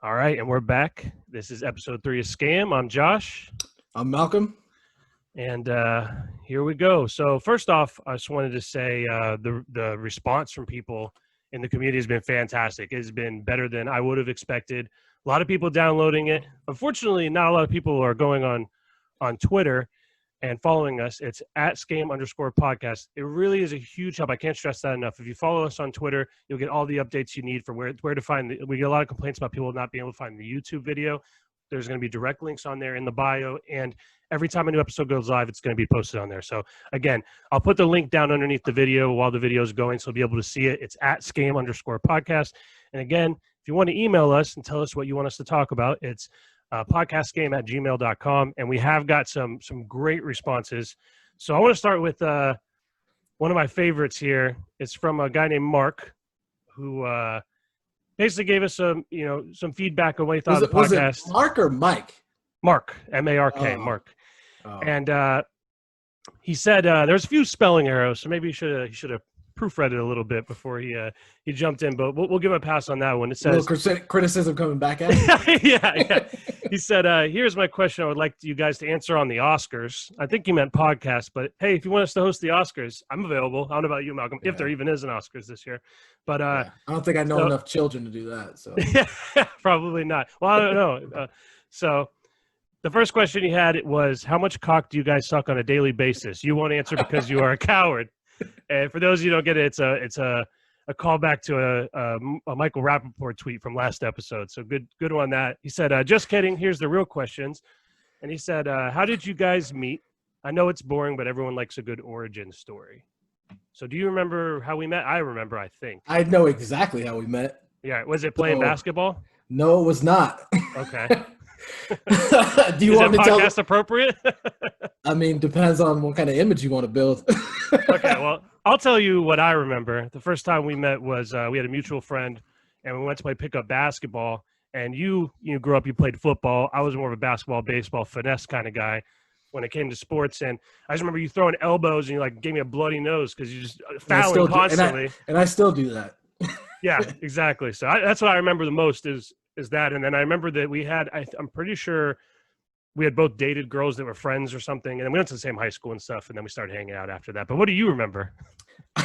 All right, and we're back. This is episode 3 of Scam. I'm Josh. I'm Malcolm. And here we go. So first off, I just wanted to say the response from people in the community has been fantastic. It has been better than I would have expected. A lot of people downloading it. Unfortunately, not a lot of people are going on Twitter and following us. It's at @scam_podcast. It really is a huge help. I can't stress that enough. If you follow us on Twitter, you'll get all the updates you need for where to find. We get a lot of complaints about people not being able to find the YouTube video. There's going to be direct links on there in the bio, and every time a new episode goes live, it's going to be posted on there. So again, I'll put the link down underneath the video while the video is going, so you'll be able to see it. It's at @scam_podcast. And again, if you want to email us and tell us what you want us to talk about, it's podcastgame@gmail.com. And we have got some great responses. So I want to start with one of my favorites here. It's from a guy named Mark, who basically gave us some feedback on what he thought of the podcast. Was it Mark or Mike? Mark, M-A-R-K, Oh. Mark. Oh. And he said there's a few spelling errors, so maybe he should have proofread it a little bit before he jumped in. But we'll give him a pass on that one. It says a little criticism coming back at you. yeah. He said, here's my question I would like you guys to answer on the Oscars. I think he meant podcast, but hey, if you want us to host the Oscars, I'm available. I don't know about you, Malcolm, if there even is an Oscars this year. But I don't think I know enough children to do that. So probably not. Well, I don't know. So the first question he had was, how much cock do you guys suck on a daily basis? You won't answer because you are a coward. And for those of you who don't get it, it's a callback to a Michael Rappaport tweet from last episode. So good one on that. He said, just kidding. Here's the real questions. And he said, how did you guys meet? I know it's boring, but everyone likes a good origin story. So do you remember how we met? I remember, I think. I know exactly how we met. Yeah. Was it playing basketball? No, it was not. Okay. Do you want me to tell? Podcast appropriate? I mean, depends on what kind of image you want to build. Okay, well, I'll tell you what I remember. The first time we met was we had a mutual friend, and we went to play pickup basketball. And you grew up, you played football. I was more of a basketball, baseball, finesse kind of guy when it came to sports. And I just remember you throwing elbows, and you like gave me a bloody nose because you just fouling constantly. And I still do that. Yeah, exactly. So that's what I remember the most is that. And then I remember that we had, I'm pretty sure we had both dated girls that were friends or something. And then we went to the same high school and stuff. And then we started hanging out after that. But what do you remember? Do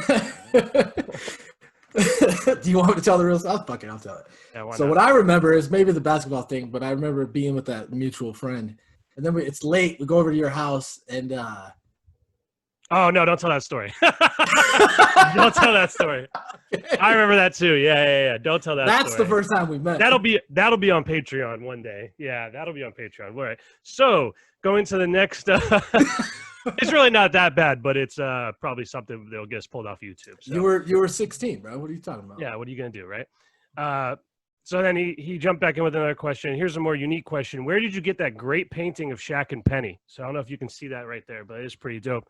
you want me to tell the real stuff? Fuck it, I'll tell it. Yeah, so what I remember is maybe the basketball thing, but I remember being with that mutual friend. And then it's late. We go over to your house and oh, no, don't tell that story. Don't tell that story. I remember that too. Yeah. Don't tell that story. That's the first time we met. That'll be on Patreon one day. Yeah, that'll be on Patreon. All right. So going to the next it's really not that bad, but it's probably something that'll get us pulled off YouTube. So. You were 16, bro. What are you talking about? Yeah, what are you gonna do, right? So then he jumped back in with another question. Here's a more unique question. Where did you get that great painting of Shaq and Penny? So I don't know if you can see that right there, but it is pretty dope.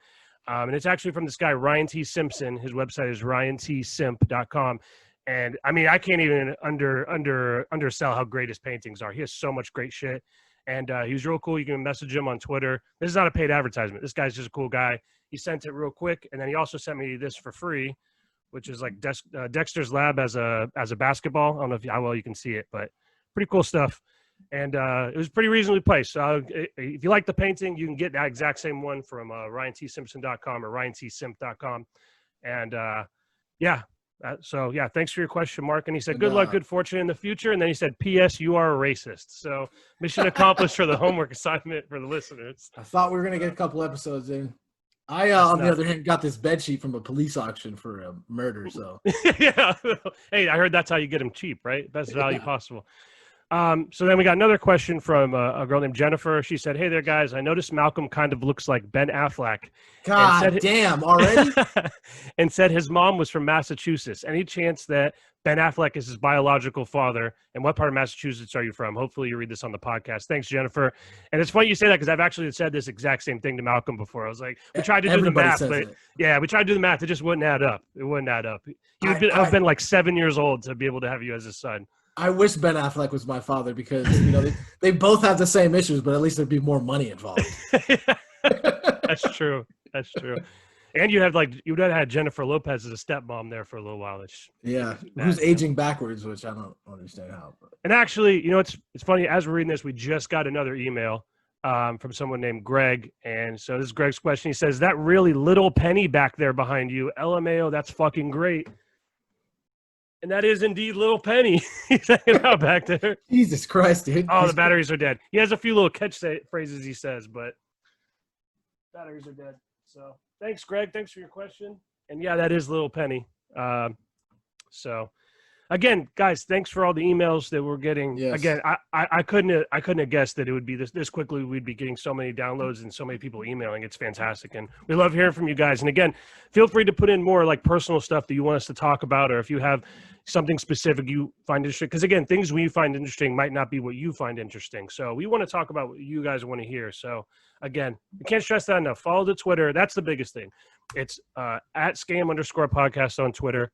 And it's actually from this guy, Ryan T. Simpson. His website is ryantsimp.com. And I mean, I can't even undersell how great his paintings are. He has so much great shit. And he was real cool. You can message him on Twitter. This is not a paid advertisement. This guy's just a cool guy. He sent it real quick. And then he also sent me this for free, which is like Dexter's Lab as a basketball. I don't know how well you can see it, but pretty cool stuff. And it was pretty reasonably priced. So if you like the painting, you can get that exact same one from ryantsimpson.com or ryantsimp.com. And so thanks for your question, Mark. And he said, good luck, good fortune in the future. And then he said, P.S. you are a racist. So mission accomplished for the homework assignment for the listeners. I thought we were going to get a couple episodes in. I, on the other hand, got this bed sheet from a police auction for a murder. So yeah. Hey, I heard that's how you get them cheap, right? Best value possible. So then we got another question from a girl named Jennifer. She said, hey there, guys. I noticed Malcolm kind of looks like Ben Affleck. God damn, already? And said his mom was from Massachusetts. Any chance that Ben Affleck is his biological father? And what part of Massachusetts are you from? Hopefully you read this on the podcast. Thanks, Jennifer. And it's funny you say that because I've actually said this exact same thing to Malcolm before. I was like, we tried to do the math, but we tried to do the math. It just wouldn't add up. It wouldn't add up. I've been like 7 years old to be able to have you as a son. I wish Ben Affleck was my father because, they both have the same issues, but at least there'd be more money involved. That's true. And you would have had Jennifer Lopez as a stepmom there for a little while. Yeah, bad, who's aging backwards, which I don't understand how. But. And actually, it's funny. As we're reading this, we just got another email from someone named Greg. And so this is Greg's question. He says, "That really little penny back there behind you, LMAO, that's fucking great." And that is indeed little Penny. He's hanging out back there. Jesus Christ, dude. Oh, the batteries are dead. He has a few little phrases he says, but batteries are dead. So thanks, Greg. Thanks for your question. And yeah, that is little Penny. So again, guys, thanks for all the emails that we're getting. Yes. Again, I couldn't have guessed that it would be this quickly. We'd be getting so many downloads and so many people emailing. It's fantastic, and we love hearing from you guys. And again, feel free to put in more like personal stuff that you want us to talk about, or if you have something specific you find interesting. Because again, things we find interesting might not be what you find interesting. So we want to talk about what you guys want to hear. So again, I can't stress that enough. Follow the Twitter. That's the biggest thing. It's at @scam_podcast on Twitter.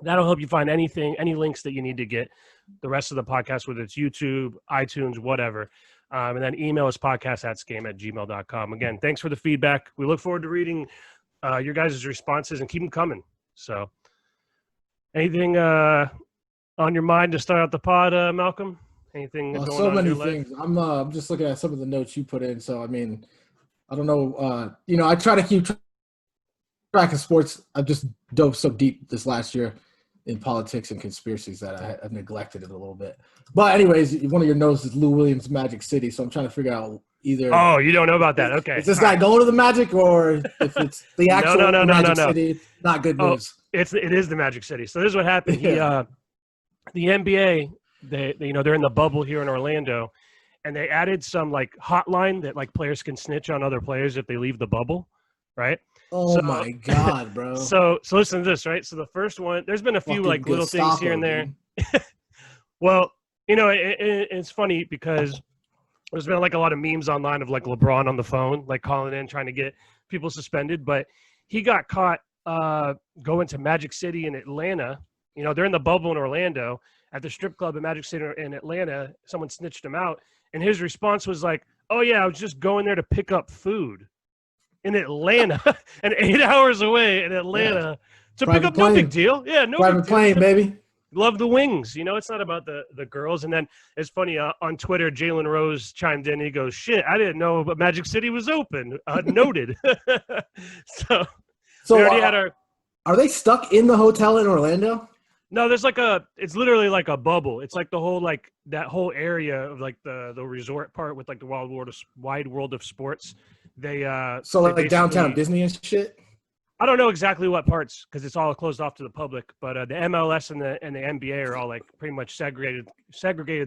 That'll help you find anything, any links that you need to get the rest of the podcast, whether it's YouTube, iTunes, whatever. And then email us podcast@scam@gmail.com. Again, thanks for the feedback. We look forward to reading your guys' responses and keep them coming. So anything on your mind to start out the pod, Malcolm? Anything going so on many in your things. life? I'm just looking at some of the notes you put in. So, I mean, I don't know. I try to keep track of sports. I've just dove so deep this last year in politics and conspiracies that I've neglected it a little bit. But anyways, one of your notes is Lou Williams' Magic City. So I'm trying to figure out either. Oh, you don't know about that? Okay. Is this guy going to the Magic, or if it's the actual Magic City? Not good news. It is the Magic City. So this is what happened. Yeah. The NBA, they're in the bubble here in Orlando, and they added some like hotline that like players can snitch on other players if they leave the bubble, right? Oh my God, bro. So listen to this, right? So the first one, there's been a few like little things here and there. Well, it's funny because there's been like a lot of memes online of like LeBron on the phone, like calling in, trying to get people suspended. But he got caught going to Magic City in Atlanta. They're in the bubble in Orlando at the strip club in Magic City in Atlanta. Someone snitched him out. And his response was like, "Oh yeah, I was just going there to pick up food." In Atlanta, and 8 hours away in Atlanta to pick up no big deal. Yeah, no private plane, baby. Love the wings. It's not about the girls. And then it's funny on Twitter, Jalen Rose chimed in. He goes, "Shit, I didn't know but Magic City was open." Noted. so we already had our. Are they stuck in the hotel in Orlando? No, there's it's literally like a bubble. It's like the whole that whole area of like the resort part with like the wide world of sports. They like downtown Disney and shit. I don't know exactly what parts because it's all closed off to the public, but the MLS and the NBA are all like pretty much segregated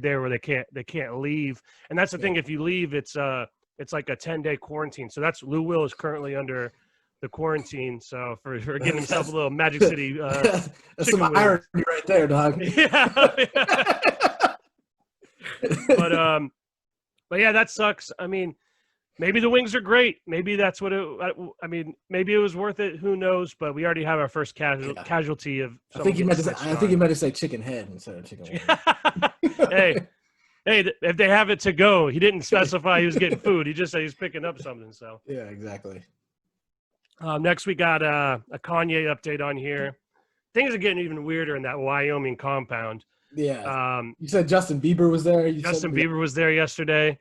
there where they can't leave. And that's the thing. If you leave, it's like a 10-day quarantine. So that's Lou Will is currently under the quarantine. So for getting himself a little Magic City. That's some irony right there, dog. Yeah. But yeah, that sucks. I mean, maybe the wings are great. Maybe that's what maybe it was worth it. Who knows? But we already have our first casualty of. I think you meant to say chicken head instead of chicken wing. Hey, if they have it to go, he didn't specify he was getting food. He just said he's picking up something. So yeah, exactly. Next, we got a Kanye update on here. Things are getting even weirder in that Wyoming compound. Yeah. You said Justin Bieber was there. Justin Bieber was there yesterday.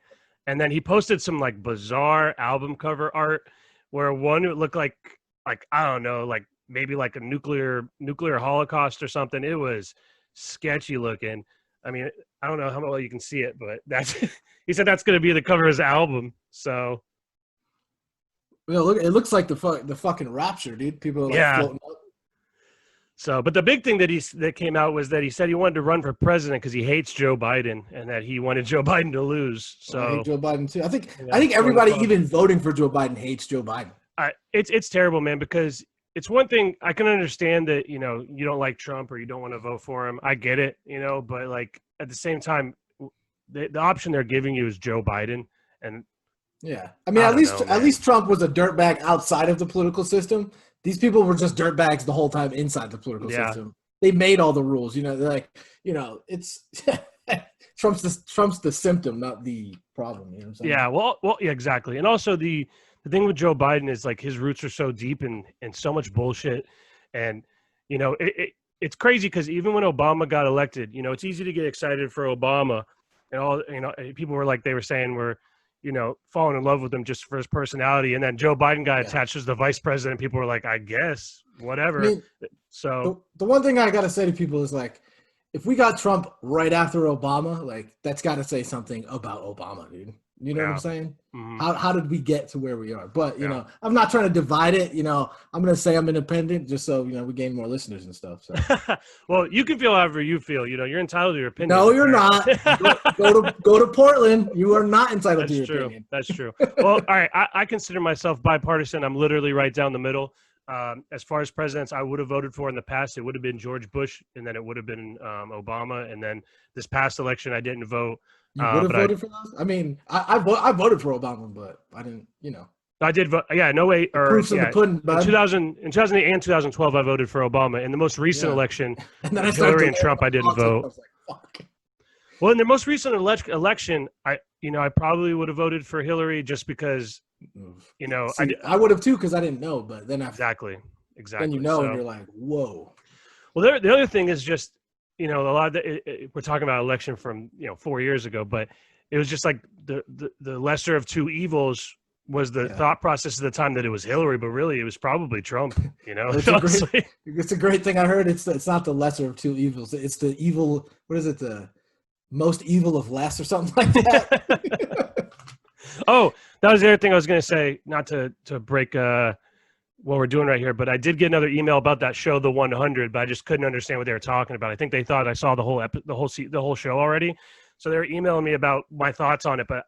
And then he posted some like bizarre album cover art where one would look like I don't know, like maybe like a nuclear holocaust or something. It was sketchy looking. I mean, I don't know how well you can see it, but he said that's going to be the cover of his album. So, look, it looks like the fucking Rapture, dude. People are floating up. So, but the big thing that came out was that he said he wanted to run for president because he hates Joe Biden and that he wanted Joe Biden to lose. So I hate Joe Biden too. I think everybody even voting for Joe Biden hates Joe Biden. It's terrible, man, because it's one thing I can understand that, you don't like Trump or you don't want to vote for him. I get it, but like at the same time, the option they're giving you is Joe Biden. And yeah, I mean, at least Trump was a dirtbag outside of the political system. These people were just dirtbags the whole time inside the political system. They made all the rules. They're like, it's Trump's the symptom, not the problem. You know what I'm saying? Yeah, well, yeah, exactly. And also the the thing with Joe Biden is like his roots are so deep and so much bullshit. And, you know, it's crazy because even when Obama got elected, you know, it's easy to get excited for Obama and all, you know, people were like, they were saying we're, you know, falling in love with him just for his personality. And then Joe Biden got attached as the vice president. People were like, I guess, whatever. I mean, so the one thing I got to say to people is like, if we got Trump right after Obama, like that's got to say something about Obama, dude. You know what I'm saying? Mm-hmm. How did we get to where we are? But, you know, I'm not trying to divide it. You know, I'm going to say I'm independent just so, you know, we gain more listeners and stuff. So. Well, you can feel however you feel. You know, you're entitled to your opinion. No, you're not. Go to Portland. You are not entitled to your opinion. That's true. Well, all right. I consider myself bipartisan. I'm literally right down the middle. As far as presidents I would have voted for in the past, it would have been George Bush, and then it would have been Obama. And then this past election, I didn't vote. You would have voted for those? I mean, I voted for Obama, but I didn't, you know. I did vote. Yeah, no way. Or in the pudding, in 2008 and 2012, I voted for Obama. In the most recent election, and then Hillary and Trump, I didn't vote. I was like, fuck. Well, in the most recent election, I probably would have voted for Hillary just because, you know, I would have too because I didn't know, but then exactly. Then you know, and you're like, whoa. Well, the other thing is just, you know, a lot of we're talking about election from 4 years ago, but it was just like the lesser of two evils was the thought process at the time that it was Hillary, but really it was probably Trump. You know, it's a great thing I heard. It's not the lesser of two evils. It's the evil. What is it? The most evil of less, or something like that. Oh, that was the other thing I was going to say. Not to break what we're doing right here, but I did get another email about that show, The 100, but I just couldn't understand what they were talking about. I think they thought I saw the whole show already, so they were emailing me about my thoughts on it. But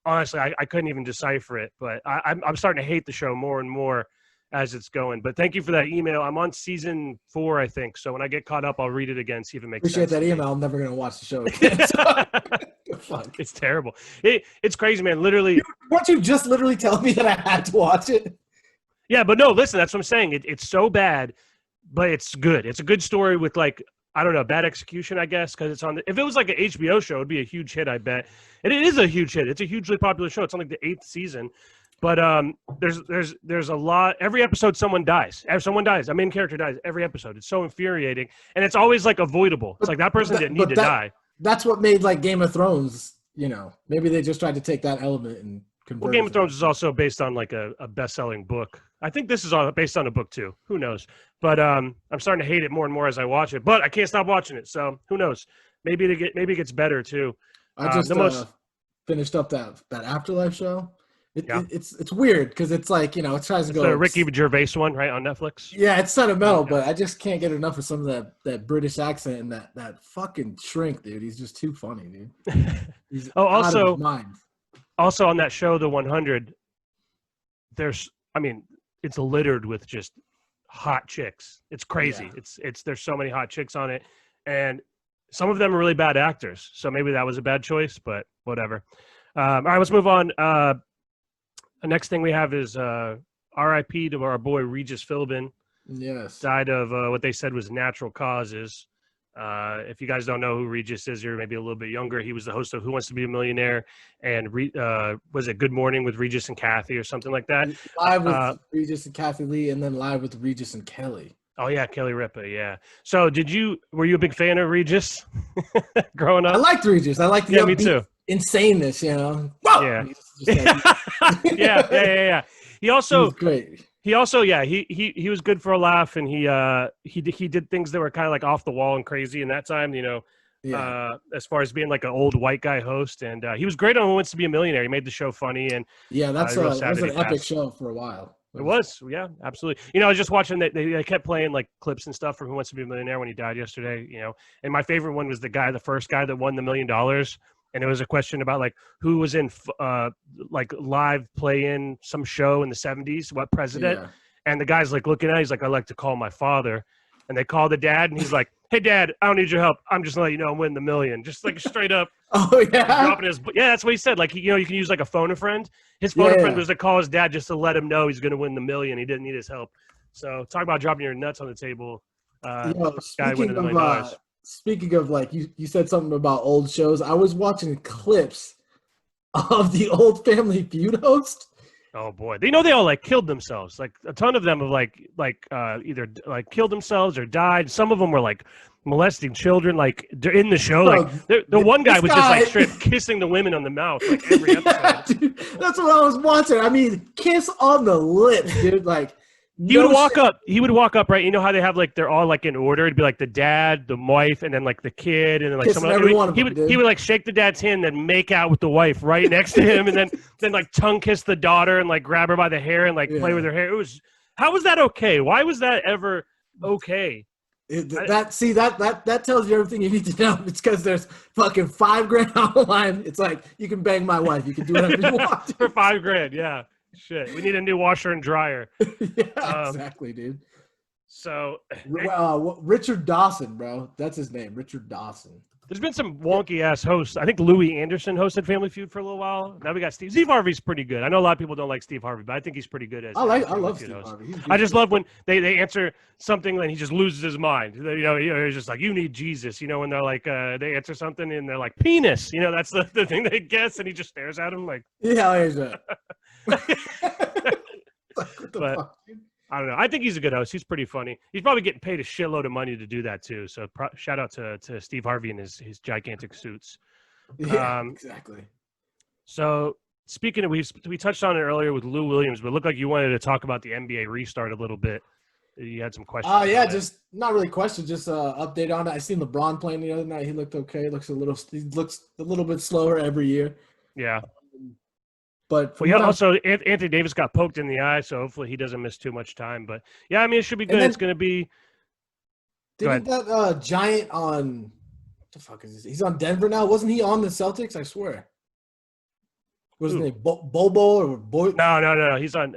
honestly, I couldn't even decipher it. But I'm starting to hate the show more and more as it's going. But thank you for that email. I'm on season 4, I think. So when I get caught up, I'll read it again, see if it makes sense. Appreciate that email. I'm never going to watch the show again. Fuck. It's terrible. It's crazy, man. Literally. Weren't you just literally telling me that I had to watch it? Yeah, but no, listen, that's what I'm saying. It's so bad, but it's good. It's a good story with, like, I don't know, bad execution, I guess, because it's on if it was like an HBO show, it'd be a huge hit, I bet. And it is a huge hit. It's a hugely popular show. It's on like the 8th season. But there's a lot. Every episode, someone dies. Someone dies. A main character dies every episode. It's so infuriating, and it's always like avoidable. It's like that person didn't need to die. That's what made like Game of Thrones. You know, maybe they just tried to take that element and convert. Well, Game of Thrones is also based on like a best-selling book. I think this is based on a book too. Who knows? But I'm starting to hate it more and more as I watch it. But I can't stop watching it. So who knows? Maybe it gets better too. I just finished up that Afterlife show. It's weird because it's like, you know, it tries to go. The Ricky Gervais one, right, on Netflix? Yeah, it's sentimental, but I just can't get enough of some of that British accent and that fucking Shrink, dude. He's just too funny, dude. He's out of his mind. Also on that show, The 100, it's littered with just hot chicks. It's crazy. Yeah. There's so many hot chicks on it, and some of them are really bad actors. So maybe that was a bad choice, but whatever. All right, let's move on. The next thing we have is R.I.P. to our boy Regis Philbin. Yes. Died of what they said was natural causes. If you guys don't know who Regis is, you're maybe a little bit younger. He was the host of Who Wants to Be a Millionaire, and was it Good Morning with Regis and Kathy or something like that? Live with Regis and Kathy Lee, and then Live with Regis and Kelly. Oh yeah, Kelly Ripa, yeah. So were you a big fan of Regis growing up? I liked Regis. I liked the me too. Insaneness, you know. Whoa! Yeah. yeah. He also was great. He also, he was good for a laugh, and he did things that were kind of like off the wall and crazy in that time, you know, as far as being like an old white guy host, and he was great on Who Wants to Be a Millionaire. He made the show funny, and that was an epic show for a while. It was, yeah, absolutely. You know, I was just watching that they kept playing like clips and stuff from Who Wants to Be a Millionaire when he died yesterday, you know, and my favorite one was the first guy that won the $1 million. And it was a question about like who was in like live play-in some show in the 70s, what president? Yeah. And the guy's like looking at it, he's like, I like to call my father. And they call the dad, and he's like, hey, Dad, I don't need your help. I'm just letting you know I'm winning the $1 million. Just like straight up. Oh, yeah? Dropping that's what he said. Like, you can use like a phone-a-friend. His phone-a-friend was to call his dad just to let him know he's going to win the $1 million. He didn't need his help. So talk about dropping your nuts on the table. Guy winning the $1 million. Speaking of, like, you said something about old shows. I was watching clips of the old Family Feud host, Oh boy, they know they all like killed themselves. Like a ton of them have either like killed themselves or died. Some of them were like molesting children. Like they're in the show. Like Bro, the one guy this was just like guy- straight up kissing the women on the mouth like every episode. Yeah, dude, that's what I was watching. I mean, kiss on the lips, dude. Like He would walk up. He would walk up, right? You know how they have like they're all like in order. It'd be like the dad, the wife, and then like the kid, and then like Kissing someone. every one of He them, would dude. he would like shake the dad's hand, then make out with the wife right next to him, and then like tongue kiss the daughter and like grab her by the hair and like play Yeah. with her hair. It was how was that okay? Why was that ever okay? That tells you everything you need to know. It's because there's fucking $5,000 on the line. It's like you can bang my wife. You can do whatever you want. For $5,000, yeah. Shit, we need a new washer and dryer. Yeah, exactly, dude. So Richard Dawson, bro. That's his name, Richard Dawson. there's been some wonky ass hosts. I think Louis Anderson hosted Family Feud for a little while. Now we got Steve Harvey's pretty good. I know a lot of people don't like Steve Harvey, but I think he's pretty good as. I love Feud Steve host. Harvey. I just love when they answer something and he just loses his mind. He's just like, you need Jesus. When they're like, they answer something and they're like, penis. That's the thing they guess, and he just stares at him like. Yeah, here's that. What the But- fuck, dude? I don't know. I think he's a good host. He's pretty funny. He's probably getting paid a shitload of money to do that too. So shout out to Steve Harvey and his gigantic suits. Yeah, exactly. So speaking of, we touched on it earlier with Lou Williams, but it looked like you wanted to talk about the NBA restart a little bit. You had some questions. Yeah, about it. just not really questions, just update on it. I seen LeBron playing the other night. He looked okay. He looks a little bit slower every year. Yeah. But Well, yeah. Also, Anthony Davis got poked in the eye, so hopefully he doesn't miss too much time. But yeah, I mean, it should be good. then- It's going to be. didn't that Giant on what the fuck is this? He's on Denver now. Wasn't he on the Celtics? I swear. Was his Who? name Bobo or Boy? No. He's on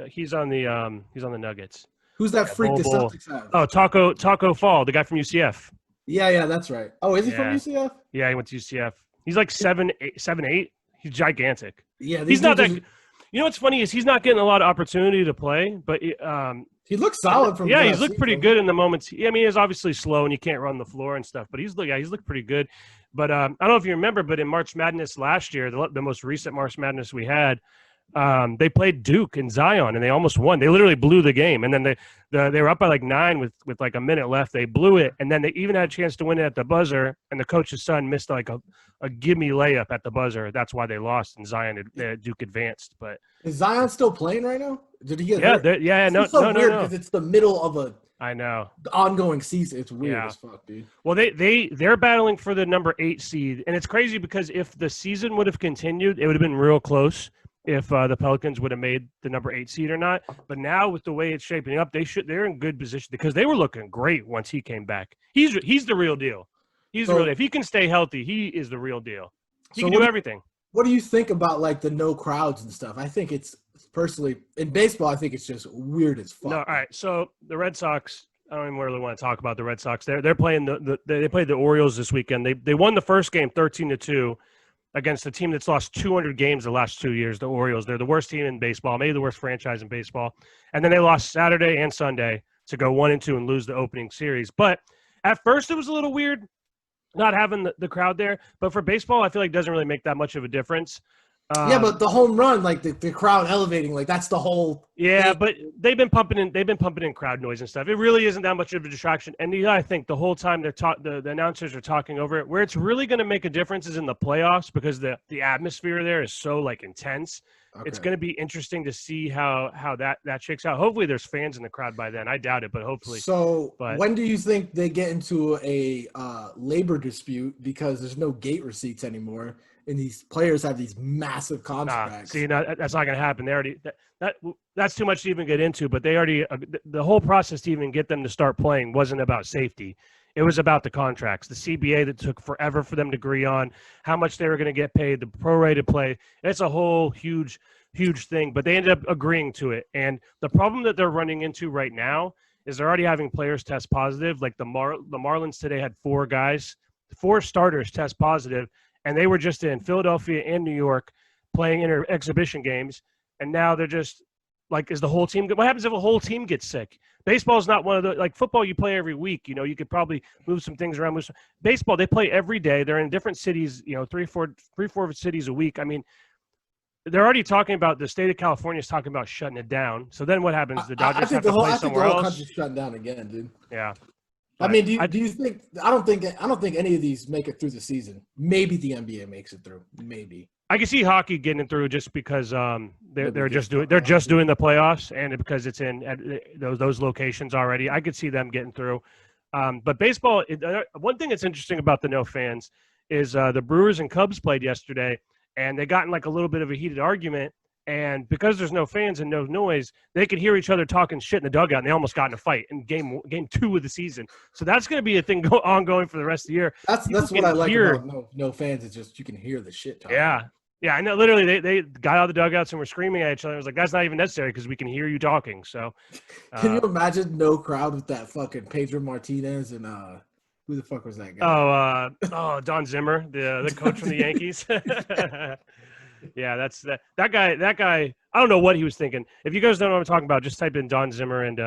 the Nuggets. Who's that freak the Bobo. Celtics have? Oh, Taco Fall, the guy from UCF. Yeah, that's right. Oh, is he from Yeah. UCF? Yeah, he went to UCF. He's like 7'8". He's gigantic. Yeah, He's not that. You know what's funny is he's not getting a lot of opportunity to play, but he looks solid from. yeah, what he's I've looked seen pretty from him. good in the moments. I mean, he's obviously slow and you can't run the floor and stuff, but he's looked pretty good. But I don't know if you remember, but in March Madness last year, the most recent March Madness we had, they played Duke and Zion and they almost won. They literally blew the game, and then they were up by like 9 with like a minute left. They blew it, and then they even had a chance to win it at the buzzer, and the coach's son missed like a gimme layup at the buzzer. That's why they lost, and Duke advanced. But Is Zion still playing right now? Did he get yeah, hurt? no, It's so no, weird no. because it's the middle of a I know. ongoing season. It's weird Yeah. as fuck, dude. Well, they're battling for the number 8 seed, and it's crazy because if the season would have continued, it would have been real close if the Pelicans would have made the number 8 seed or not. But now with the way it's shaping up, they're in good position because they were looking great once he came back. He's the real deal. He's the real deal. If he can stay healthy, he is the real deal. He can do everything. What do you think about like the no crowds and stuff? I think it's personally in baseball. I think it's just weird as fuck. No, all right. So the Red Sox. I don't even really want to talk about the Red Sox. They're playing they played the Orioles this weekend. They won the first game 13-2 against a team that's lost 200 games the last 2 years. The Orioles. They're the worst team in baseball, maybe the worst franchise in baseball. And then they lost Saturday and Sunday to go 1-2 and lose the opening series. But at first it was a little weird not having the crowd there. But for baseball, I feel like it doesn't really make that much of a difference. Yeah, but the home run, like the crowd elevating, like that's the whole. Yeah, thing. but they've been pumping in crowd noise and stuff. It really isn't that much of a distraction. And I think the whole time the announcers are talking over it, where it's really going to make a difference is in the playoffs because the atmosphere there is so like intense. Okay. It's going to be interesting to see how that shakes out. Hopefully, there's fans in the crowd by then. I doubt it, but hopefully. So But- when do you think they get into a labor dispute because there's no gate receipts anymore, and these players have these massive contracts? See, no, that's not going to happen. They already that's too much to even get into. But they already the whole process to even get them to start playing wasn't about safety. It was about the contracts, the CBA that took forever for them to agree on how much they were going to get paid, the prorated play. It's a whole huge thing, but they ended up agreeing to it. And the problem that they're running into right now is they're already having players test positive. Like the Marlins today had 4 starters test positive, and they were just in Philadelphia and New York playing exhibition games. And now they're just like, is the whole team? What happens if a whole team gets sick? Baseball is not one of the, like football, you play every week. You could probably move some things around. Baseball, they play every day. They're in different cities, 3-4 cities a week. I mean, they're already talking about the state of California is talking about shutting it down. So then what happens? The Dodgers have to play I think the somewhere whole else. country's shutting down again, dude. Yeah. I mean, do you think? I don't think any of these make it through the season. Maybe the NBA makes it through. Maybe. I can see hockey getting it through just because they're just doing the playoffs, and because it's in those locations already. I could see them getting through. But baseball, one thing that's interesting about the no fans is the Brewers and Cubs played yesterday, and they got in like a little bit of a heated argument. And because there's no fans and no noise, they could hear each other talking shit in the dugout, and they almost got in a fight in game 2 of the season. So that's going to be a thing ongoing for the rest of the year. That's what I like about no fans. It's just you can hear the shit talking. Yeah, I know. Literally, they got out of the dugouts and were screaming at each other. I was like, that's not even necessary because we can hear you talking. So, can you imagine no crowd with that fucking Pedro Martinez and who the fuck was that guy? Don Zimmer, the coach from the Yankees. Yeah, that's that guy. I don't know what he was thinking. If you guys don't know what I'm talking about, just type in Don Zimmer and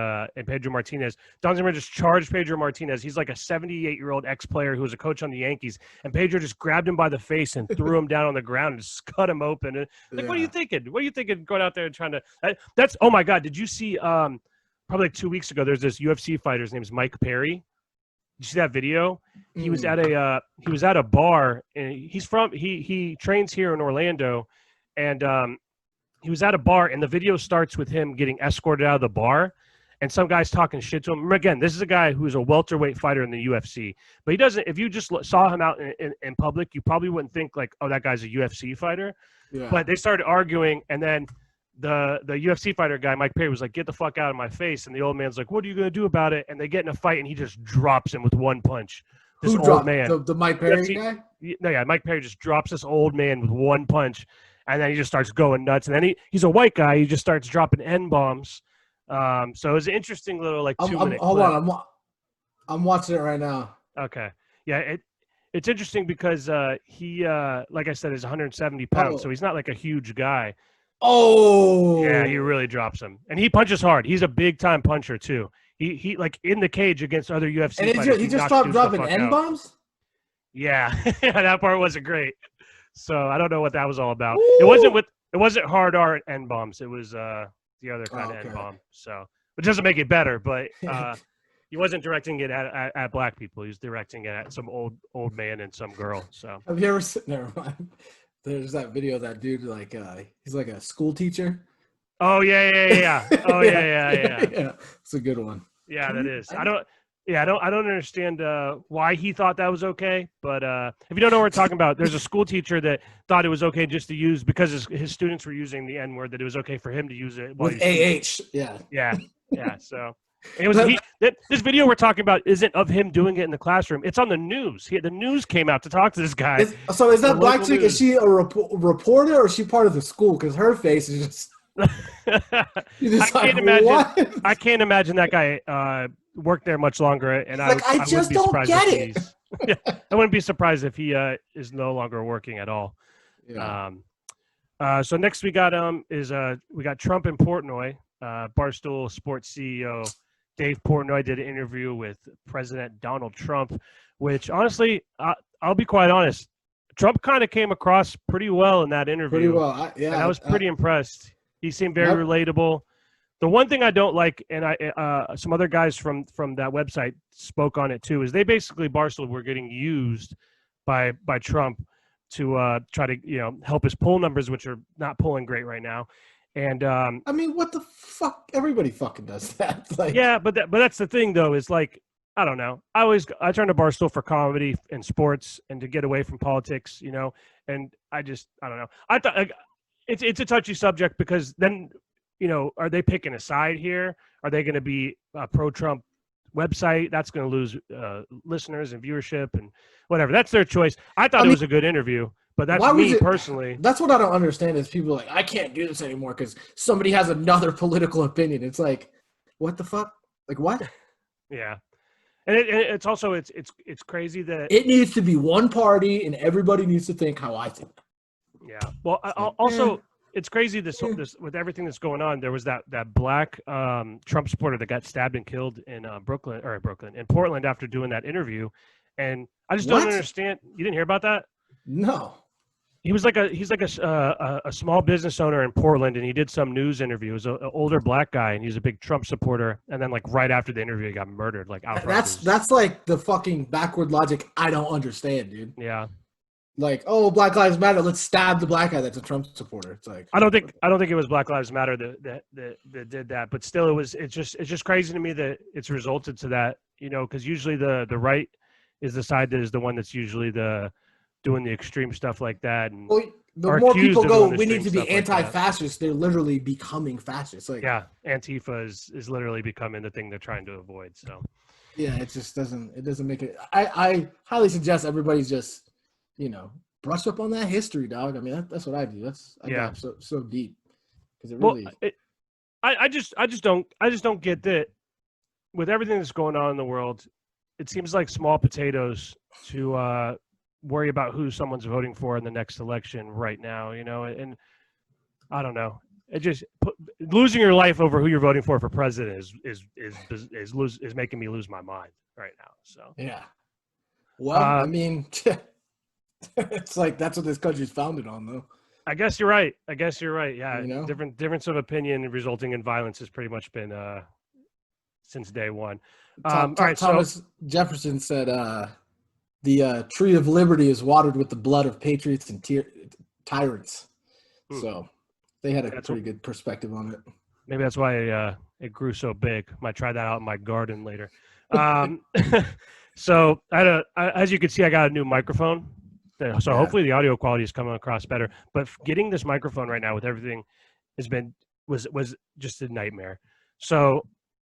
Pedro Martinez. Don Zimmer just charged Pedro Martinez. He's like a 78-year-old ex-player who was a coach on the Yankees, and Pedro just grabbed him by the face and threw him down on the ground and just cut him open. And what are you thinking? What are you thinking going out there and trying to? That's oh my god! Did you see? Probably like 2 weeks ago, there's this UFC fighter. His name's Mike Perry. Did you see that video? He was at a bar, and he trains here in Orlando, and he was at a bar, and the video starts with him getting escorted out of the bar, and some guy's talking shit to him. Again, this is a guy who's a welterweight fighter in the UFC, but he doesn't. If you just saw him out in public, you probably wouldn't think like, oh, that guy's a UFC fighter. Yeah. But they started arguing, and then the UFC fighter guy, Mike Perry, was like, get the fuck out of my face. And the old man's like, what are you going to do about it? And they get in a fight, and he just drops him with one punch. This old man. The Mike Perry guy? No, yeah, Mike Perry just drops this old man with one punch, and then he just starts going nuts. And then he's a white guy. He just starts dropping N-bombs. So it was an interesting little, like, 2-minute hold on. I'm watching it right now. Okay. Yeah, it's interesting because he, like I said, is 170 pounds, so he's not like a huge guy. Oh, yeah, he really drops him, and he punches hard. He's a big time puncher too. He like in the cage against other UFC fighters. He just stopped dropping N-bombs. Yeah, that part wasn't great. So I don't know what that was all about. Ooh. It wasn't hard art N-bombs. It was the other kind of N-bomb. So it doesn't make it better, but he wasn't directing it at black people. He was directing it at some old man and some girl. So have you ever seen? Never mind. There's that video of that dude, like he's like a school teacher. Oh yeah. Oh yeah. Yeah, it's a good one. Yeah, that is. I don't understand why he thought that was okay. But if you don't know what we're talking about, there's a school teacher that thought it was okay just to use because his students were using the N word, that it was okay for him to use it with AH. Yeah. So it was this video we're talking about isn't of him doing it in the classroom. It's on the news. The news came out to talk to this guy. So is that black chick? Is she a reporter or is she part of the school? Because her face is just. I can't imagine that guy worked there much longer. And I just don't get it. I wouldn't be surprised if he is no longer working at all. Yeah. So next we got Trump in Portnoy. Barstool Sports CEO Dave Portnoy did an interview with President Donald Trump, which honestly, I'll be quite honest, Trump kind of came across pretty well in that interview. Pretty well, I was pretty impressed. He seemed very relatable. The one thing I don't like, and some other guys from that website spoke on it too, is they basically, Barstool, were getting used by Trump to try to help his poll numbers, which are not polling great right now. And I mean, what the fuck? Everybody fucking does that. Like, yeah, but that's the thing though, is like, I don't know. I turn to Barstool for comedy and sports and to get away from politics, and I don't know. I thought it's a touchy subject because then, are they picking a side here? Are they going to be a pro-Trump website? That's going to lose listeners and viewership and whatever. That's their choice. I thought it was a good interview. But that's me personally. That's what I don't understand is people like, I can't do this anymore because somebody has another political opinion. It's like, what the fuck? Like what? Yeah. And it's also, it's crazy that. It needs to be one party and everybody needs to think how I think. Yeah. Well, also, it's crazy this with everything that's going on. There was that black Trump supporter that got stabbed and killed in Portland after doing that interview. And I just don't understand. You didn't hear about that? No. he's like a small business owner in Portland, and he did some news interview. He was an older black guy, and he's a big Trump supporter. And then like right after the interview, he got murdered. Like outright. That's like the fucking backward logic I don't understand, dude. Yeah. Like, oh, Black Lives Matter. Let's stab the black guy that's a Trump supporter. It's like I don't think it was Black Lives Matter that did that, but still, it's just crazy to me that it's resulted to that. You know, because usually the right is the side that is the one that's usually doing the extreme stuff like that. And well, the more people go, we need to be anti-fascist. They're literally becoming fascist. Like, yeah, Antifa is literally becoming the thing they're trying to avoid. So, yeah, it just doesn't make it. I highly suggest everybody's just, you know, brush up on that history, dog. I mean, that's what I do. I got so deep because it really. Well, I just don't get that with everything that's going on in the world. It seems like small potatoes to worry about who someone's voting for in the next election right now, you know, and I don't know. It just losing your life over who you're voting for president is making me lose my mind right now. So yeah. Well, I mean, it's like that's what this country's founded on, though. I guess you're right. Yeah, you know? difference of opinion resulting in violence has pretty much been since day one. Thomas Jefferson said, "The tree of liberty is watered with the blood of patriots and tyrants." So they had a pretty good perspective on it. Maybe that's why it grew so big. Might try that out in my garden later. So as you can see, I got a new microphone. So hopefully the audio quality is coming across better. But getting this microphone right now with everything was just a nightmare. So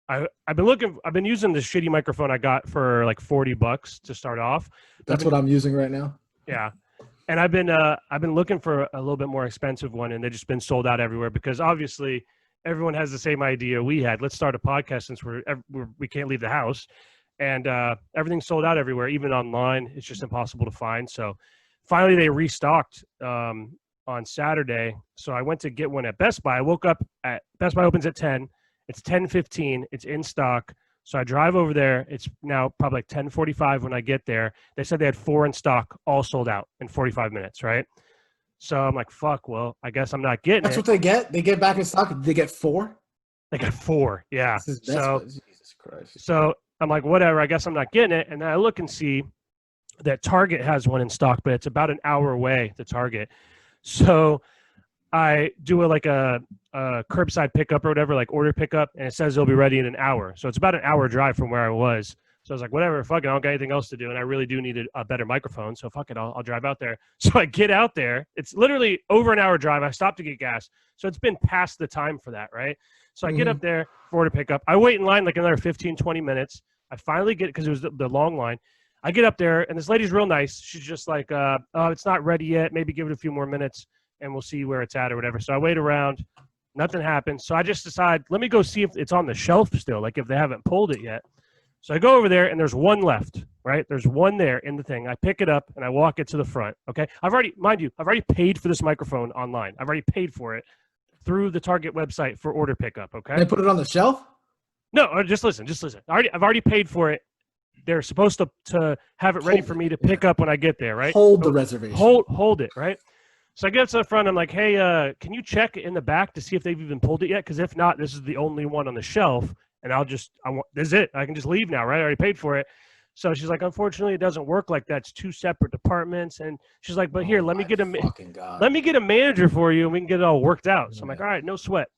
I've been using this shitty microphone I got for like $40 to start off. That's what I'm using right now. Yeah. And I've been looking for a little bit more expensive one, and they've just been sold out everywhere because obviously everyone has the same idea we had. Let's start a podcast since we can't leave the house, and everything's sold out everywhere, even online. It's just impossible to find. So finally they restocked on Saturday. So I went to get one at Best Buy. I woke up at Best Buy opens at 10. It's 10:15. It's in stock. So I drive over there. It's now probably like 10:45 when I get there. They said they had 4 in stock, all sold out in 45 minutes, right? So I'm like, fuck, well, I guess I'm not getting That's what they get? They get back in stock? They get 4? They got 4, yeah. Jesus Christ. So I'm like, whatever, I guess I'm not getting it. And then I look and see that Target has one in stock, but it's about an hour away to Target. So I do a curbside pickup or whatever, like order pickup, and it says it'll be ready in an hour. So it's about an hour drive from where I was. So I was like, whatever, fuck it, I don't got anything else to do, and I really do need a better microphone, so fuck it, I'll drive out there. So I get out there. It's literally over an hour drive. I stopped to get gas. So it's been past the time for that, right? So I get up there for order pickup. I wait in line like another 15, 20 minutes. I finally get it because it was the long line. I get up there, and this lady's real nice. She's just like, oh, it's not ready yet. Maybe give it a few more minutes, and we'll see where it's at or whatever. So I wait around. Nothing happens. So I just decide, let me go see if it's on the shelf still, like if they haven't pulled it yet. So I go over there, and there's one left, right? There's one there in the thing. I pick it up, and I walk it to the front, okay? I've already paid for this microphone online. I've already paid for it through the Target website for order pickup, okay? They put it on the shelf? No, just listen. I've already paid for it. They're supposed to have it ready for me to pick up when I get there, right? Hold the reservation. Hold it, right? So I get to the front. I'm like, hey, can you check in the back to see if they've even pulled it yet? Because if not, this is the only one on the shelf, and this is it. I can just leave now, right? I already paid for it. So she's like, unfortunately, it doesn't work like that. It's 2 separate departments. And she's like, but here, let me get a manager for you, and we can get it all worked out. So I'm like, all right, no sweat.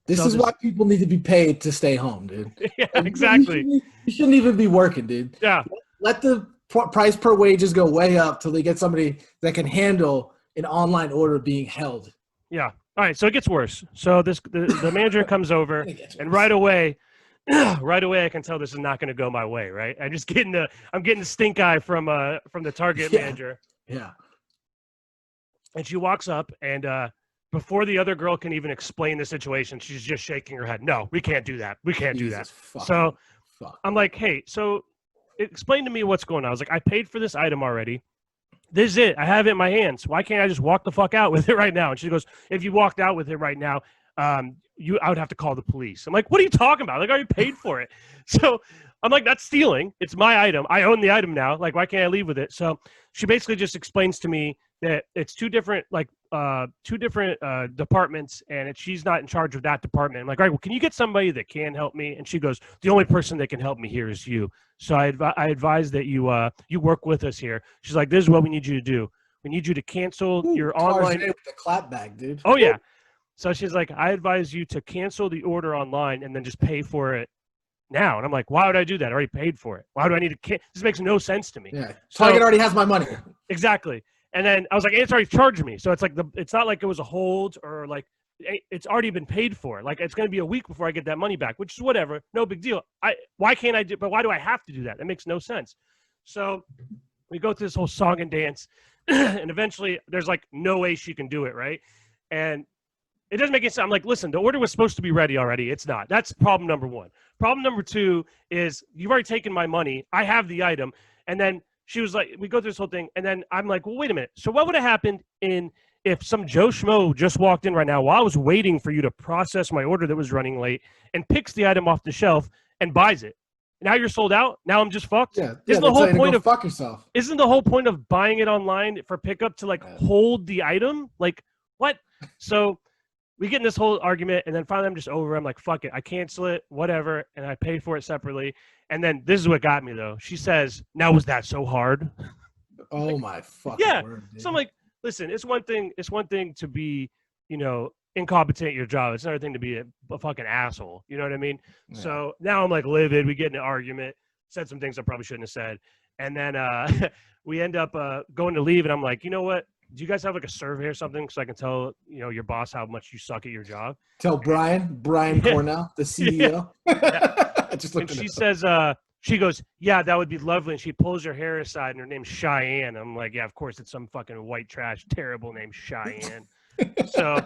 This is why people need to be paid to stay home, dude. Yeah, exactly. You shouldn't even be working, dude. Yeah. Let the price per wages go way up till they get somebody that can handle an online order being held. Yeah. All right. So it gets worse. So the manager comes over, and right away I can tell this is not going to go my way. Right. I'm getting the stink eye from the Target manager. Yeah. And she walks up, and before the other girl can even explain the situation, she's just shaking her head. No, we can't do that. We can't do that. So I'm like, hey, so explain to me what's going on. I was like, I paid for this item already. This is it. I have it in my hands. Why can't I just walk the fuck out with it right now? And she goes, if you walked out with it right now, I would have to call the police. I'm like, what are you talking about? Like, I already paid for it. So I'm like, that's stealing. It's my item. I own the item now. Like, why can't I leave with it? So she basically just explains to me that it's two different departments, and she's not in charge of that department. I'm like, all right, well, can you get somebody that can help me? And she goes, the only person that can help me here is you. So I advise that you work with us here. She's like, this is what we need you to do. We need you to cancel your online. With the clap back, dude. Oh yeah. So she's like, I advise you to cancel the order online and then just pay for it now. And I'm like, why would I do that? I already paid for it. Why do I need to? This makes no sense to me. Yeah. Target already has my money. Exactly. And then I was like, it's already charged me. So it's like it's not like it was a hold or like it's already been paid for. Like it's going to be a week before I get that money back, which is whatever. No big deal. Why can't I do? But why do I have to do that? That makes no sense. So we go through this whole song and dance, and eventually there's like no way she can do it, right? And it doesn't make any sense. I'm like, listen, the order was supposed to be ready already. It's not. That's problem number one. Problem number two is you've already taken my money. I have the item. And then she was like, we go through this whole thing. And then I'm like, well, wait a minute. So what would have happened if some Joe Schmo just walked in right now while I was waiting for you to process my order that was running late and picks the item off the shelf and buys it? Now you're sold out. Now I'm just fucked. Yeah. Isn't the whole point of fuck yourself? Isn't the whole point of buying it online for pickup to like hold the item? Like what? So we get in this whole argument, and then finally I'm just over. I'm like, fuck it. I cancel it, whatever, and I pay for it separately. And then this is what got me, though. She says, now was that so hard? Oh, my fucking word, dude. So I'm like, listen, it's one thing to be, incompetent at your job. It's another thing to be a fucking asshole. You know what I mean? Yeah. So now I'm like livid. We get in an argument, said some things I probably shouldn't have said. And then we end up going to leave, and I'm like, you know what? Do you guys have like a survey or something so I can tell your boss how much you suck at your job? Tell Brian Cornell, the CEO. Yeah. And she says, she goes, yeah, that would be lovely. And she pulls her hair aside, and her name's Cheyenne. I'm like, yeah, of course, it's some fucking white trash, terrible name, Cheyenne. So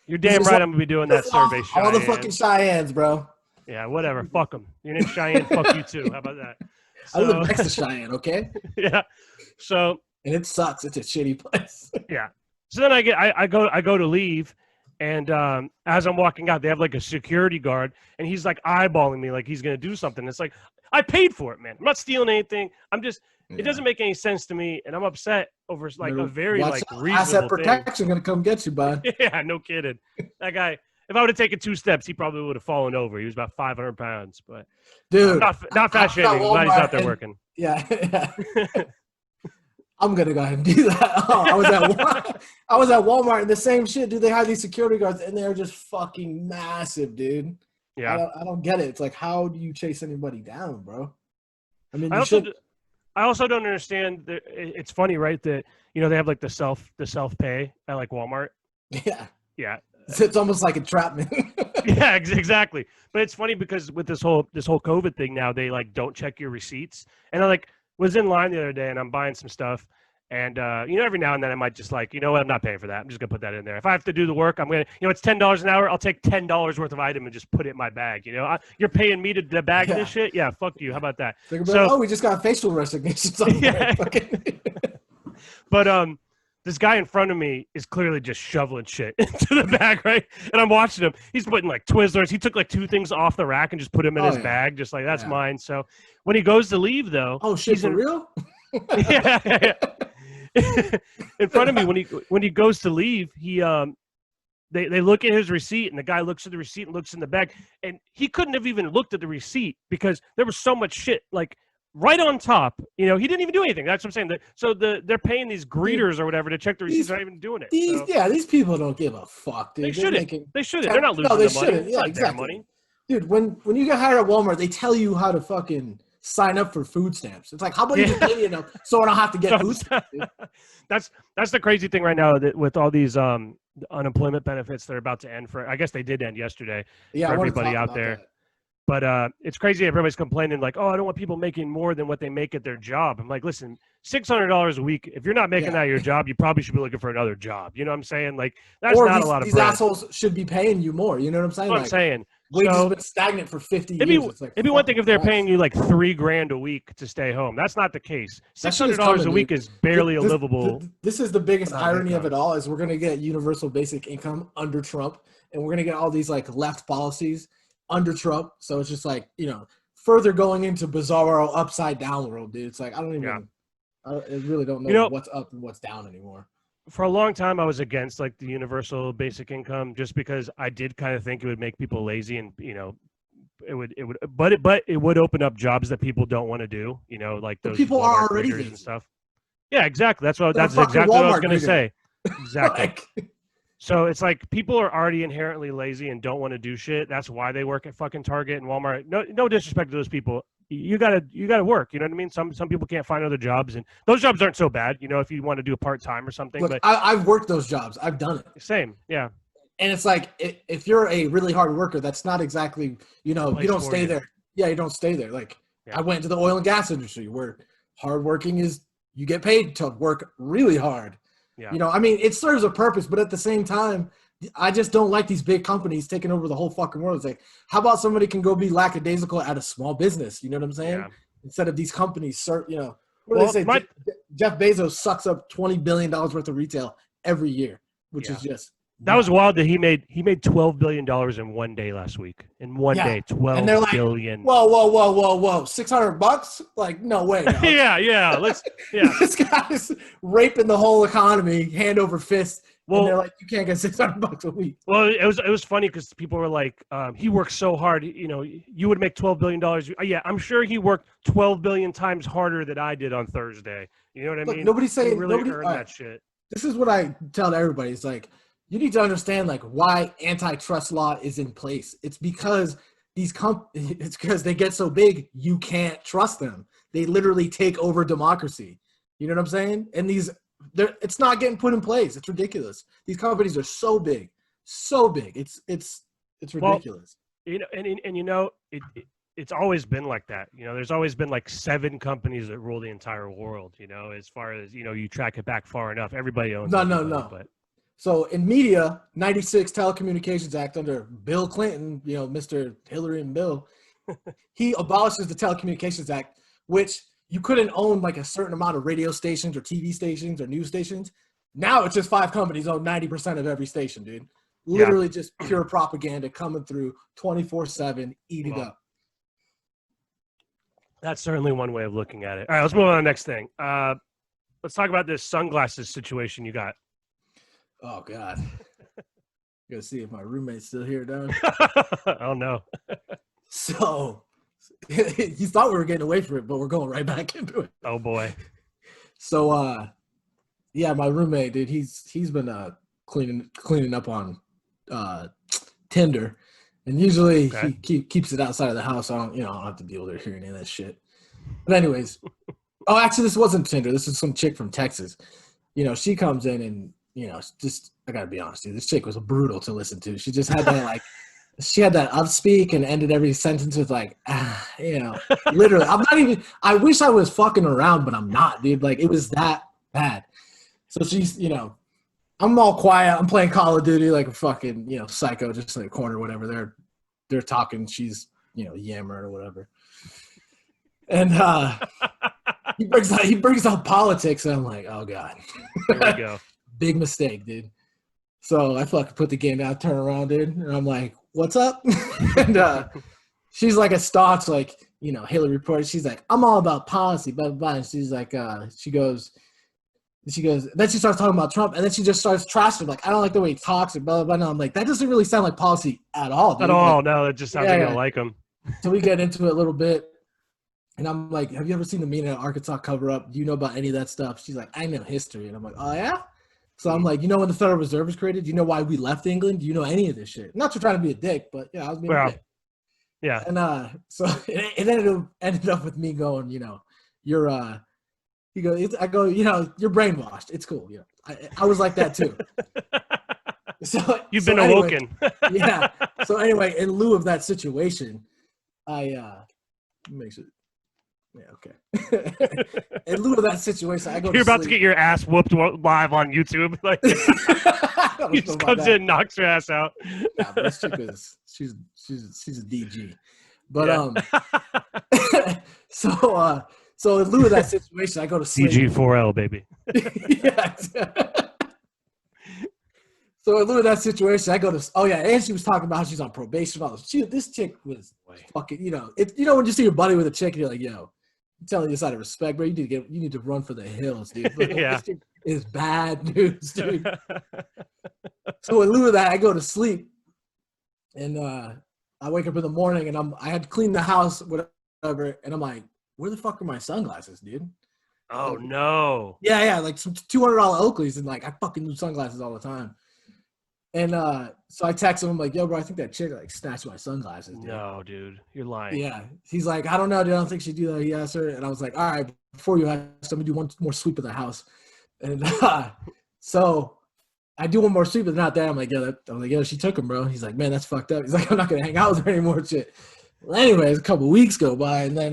you're damn right I'm gonna be doing that survey, Cheyenne. All the fucking Cheyennes, bro. Yeah, whatever. Fuck them. Your name's Cheyenne. Fuck you too. How about that? So, I live next to Cheyenne, okay? Yeah. So. And it sucks. It's a shitty place. Yeah. So then I go to leave, and as I'm walking out, they have like a security guard, and he's like eyeballing me like he's gonna do something. It's like I paid for it, man. I'm not stealing anything. I'm just. Yeah. It doesn't make any sense to me, and I'm upset over like a very like reasonable asset protection gonna come get you, bud. Yeah, no kidding. That guy. If I would have taken 2 steps, he probably would have fallen over. He was about 500 pounds, but dude, not fat shaming. Glad he's out there working. Yeah. I'm gonna go ahead and do that. Oh, I was at Walmart and the same shit, dude. They have these security guards and they're just fucking massive, dude. Yeah, I don't get it. It's like, how do you chase anybody down, bro? I mean, I also don't understand. It's funny, right? That they have like the self pay at like Walmart. Yeah, yeah. It's almost like entrapment. Yeah, exactly. But it's funny because with this whole COVID thing now, they like don't check your receipts, and I like. Was in line the other day and I'm buying some stuff, and every now and then I might just like, you know what, I'm not paying for that. I'm just gonna put that in there. If I have to do the work, I'm gonna, it's $10 an hour. I'll take $10 worth of item and just put it in my bag. You're paying me to bag this shit. Yeah, fuck you. How about that? So, we just got facial recognition. Yeah. But this guy in front of me is clearly just shoveling shit into the bag, right? And I'm watching him. He's putting like Twizzlers. He took like 2 things off the rack and just put them in his bag, just like that's mine. So when he goes to leave, though, oh shit, for real? Yeah. In front of me, when he goes to leave, he they look at his receipt, and the guy looks at the receipt and looks in the bag, and he couldn't have even looked at the receipt because there was so much shit like. Right on top, he didn't even do anything. That's what I'm saying. So they're paying these greeters or whatever to check the receipts. They're not even doing it. These people don't give a fuck, dude. They shouldn't. They're not losing the money. It's not their money. Dude, when you get hired at Walmart, they tell you how to fucking sign up for food stamps. It's like, how about you pay me enough so I don't have to get food stamps? That's the crazy thing right now that with all these unemployment benefits that are about to end I guess they did end yesterday for everybody out there. That. But it's crazy. Everybody's complaining like, oh, I don't want people making more than what they make at their job. I'm like, listen, $600 a week. If you're not making that your job, you probably should be looking for another job. You know what I'm saying? Like that's not a lot of these bread. assholes should be paying you more. You know what I'm saying? That's what I'm saying. Wages So, have been stagnant for 50 it'd years. It's like, be one thing if they're Christ. paying you like $3,000 a week to stay home. That's not the case. $600 coming, a week dude. is barely a livable. This is the biggest irony income. of it all is we're going to get universal basic income under Trump, and we're going to get all these like left policies under Trump. So it's just like, you know, further going into bizarro upside down world, dude. It's like, I don't even, I really don't know what's up and what's down anymore. For a long time, I was against like the universal basic income just because I did kind of think it would make people lazy and, you know, but it would open up jobs that people don't want to do, you know, like those people are already and stuff. Yeah, exactly. That's exactly Walmart what I was going to say. Exactly. Like, so it's like people are already inherently lazy and don't want to do shit. That's why they work at fucking Target and Walmart. No disrespect to those people. You gotta work. You know what I mean? Some people can't find other jobs, and those jobs aren't so bad. You know, if you want to do a part time or something. Look, but I've worked those jobs. I've done it. Same, yeah. And it's like if you're a really hard worker, that's not exactly, you know, you don't stay there. Yeah, you don't stay there. Like I went into the oil and gas industry where hard working is you get paid to work really hard. Yeah. You know, I mean, it serves a purpose, but at the same time, I just don't like these big companies taking over the whole fucking world. It's like, how about somebody can go be lackadaisical at a small business? You know what I'm saying? Yeah. Instead of these companies, you know, what do they say? Jeff Bezos sucks up $20 billion worth of retail every year, which is just. That was wild that he made $12 billion in one day last week. In one day, $12 billion. Whoa. $600? Like, no way. No. yeah. This guy's raping the whole economy hand over fist. Well, and they're like, you can't get $600 a week. Well, it was funny because people were like, he works so hard. You know, you would make $12 billion. Yeah, I'm sure he worked 12 billion times harder than I did on Thursday. You know what I mean? Nobody's saying nobody earned that shit. This is what I tell everybody. It's like, you need to understand like why antitrust law is in place. It's because it's because they get so big, you can't trust them. They literally take over democracy. You know what I'm saying? And it's not getting put in place. It's ridiculous. These companies are so big. It's ridiculous. Well, you know, and you know, it's always been like that. You know, there's always been like 7 companies that rule the entire world. You know, as far as, you know, you track it back far enough, everybody owns. No. But so in media, 96 Telecommunications Act under Bill Clinton, you know, Mr. Hillary and Bill, he abolishes the Telecommunications Act, which you couldn't own like a certain amount of radio stations or TV stations or news stations. Now it's just 5 companies own 90% of every station, dude. Literally just pure propaganda coming through 24/7, eating up. That's certainly one way of looking at it. All right, let's move on to the next thing. Let's talk about this sunglasses situation you got. Oh, God. Gotta see if my roommate's still here, Don. Oh, no. So, you thought we were getting away from it, but we're going right back into it. Oh, boy. So, yeah, my roommate, dude, he's been cleaning up on Tinder. And usually he keeps it outside of the house. So I don't have to deal with her hearing any of that shit. But anyways, actually, this wasn't Tinder. This is some chick from Texas. You know, she comes in and, you know, just, I gotta be honest, dude, this chick was brutal to listen to. She just had that, like, she had that upspeak and ended every sentence with, like, you know, literally. I wish I was fucking around, but I'm not, dude. Like, it was that bad. So she's, you know, I'm all quiet. I'm playing Call of Duty like a fucking, you know, psycho just in the corner or whatever. They're talking. She's, you know, yammering or whatever. And he brings up politics, and I'm like, oh, God. Here we go. Big mistake, dude. So I fucking put the game down, turn around, dude, and I'm like, what's up? And she's like a staunch, like, you know, Hillary reporter. She's like, I'm all about policy, blah, blah, blah. And she's like, she goes, then she starts talking about Trump, and then she just starts trashing him, like, I don't like the way he talks, and blah, blah, blah. And I'm like, that doesn't really sound like policy at all, dude. At all, like, no, it just sounds like I don't like him. So we get into it a little bit, and I'm like, have you ever seen the Millionaire Arkansas cover-up? Do you know about any of that stuff? She's like, I know history. And I'm like, oh, yeah? So I'm like, you know when the Federal Reserve was created? Do you know why we left England? Do you know any of this shit? Not to try to be a dick, but, yeah, I was being a dick. Yeah. And so it ended up with me going, you know, I go, you know, you're brainwashed. It's cool. You know, I was like that too. So you've been awoken. Yeah. So anyway, in lieu of that situation, I make sure. Yeah, okay. In lieu of that situation, I go. You're to about to sleep. get your ass whooped live on YouTube. Like I don't he know just about comes that. in, knocks your ass out. Nah, but this chick is she's a DG. But Yeah. so in lieu of that situation, I go to sleep. DG4L, baby. Yeah. So in lieu of that situation, I go to and she was talking about how she's on probation. This chick was fucking, when you see your buddy with a chick and you're like, yo, I'm telling you this out of respect, bro. You need to run for the hills, dude. Like, Yeah. this chick is bad news, dude. So in lieu of that, I go to sleep, and I wake up in the morning, and I had cleaned the house, whatever, and I'm like, where the fuck are my sunglasses, dude? Oh no. Yeah, like some $200 Oakleys, and like I fucking lose sunglasses all the time. And so I text him, I'm like, yo, bro, I think that chick like snatched my sunglasses, dude. No, dude. You're lying. Yeah. He's like, I don't know, dude. I don't think she'd do that. He asked her. And I was like, all right, before you ask, I'm going to do one more sweep of the house. And so I do one more sweep, but not there. I'm like, yo, she took him, bro. He's like, man, that's fucked up. He's like, I'm not going to hang out with her anymore. Shit. Well, anyways, a couple weeks go by, and then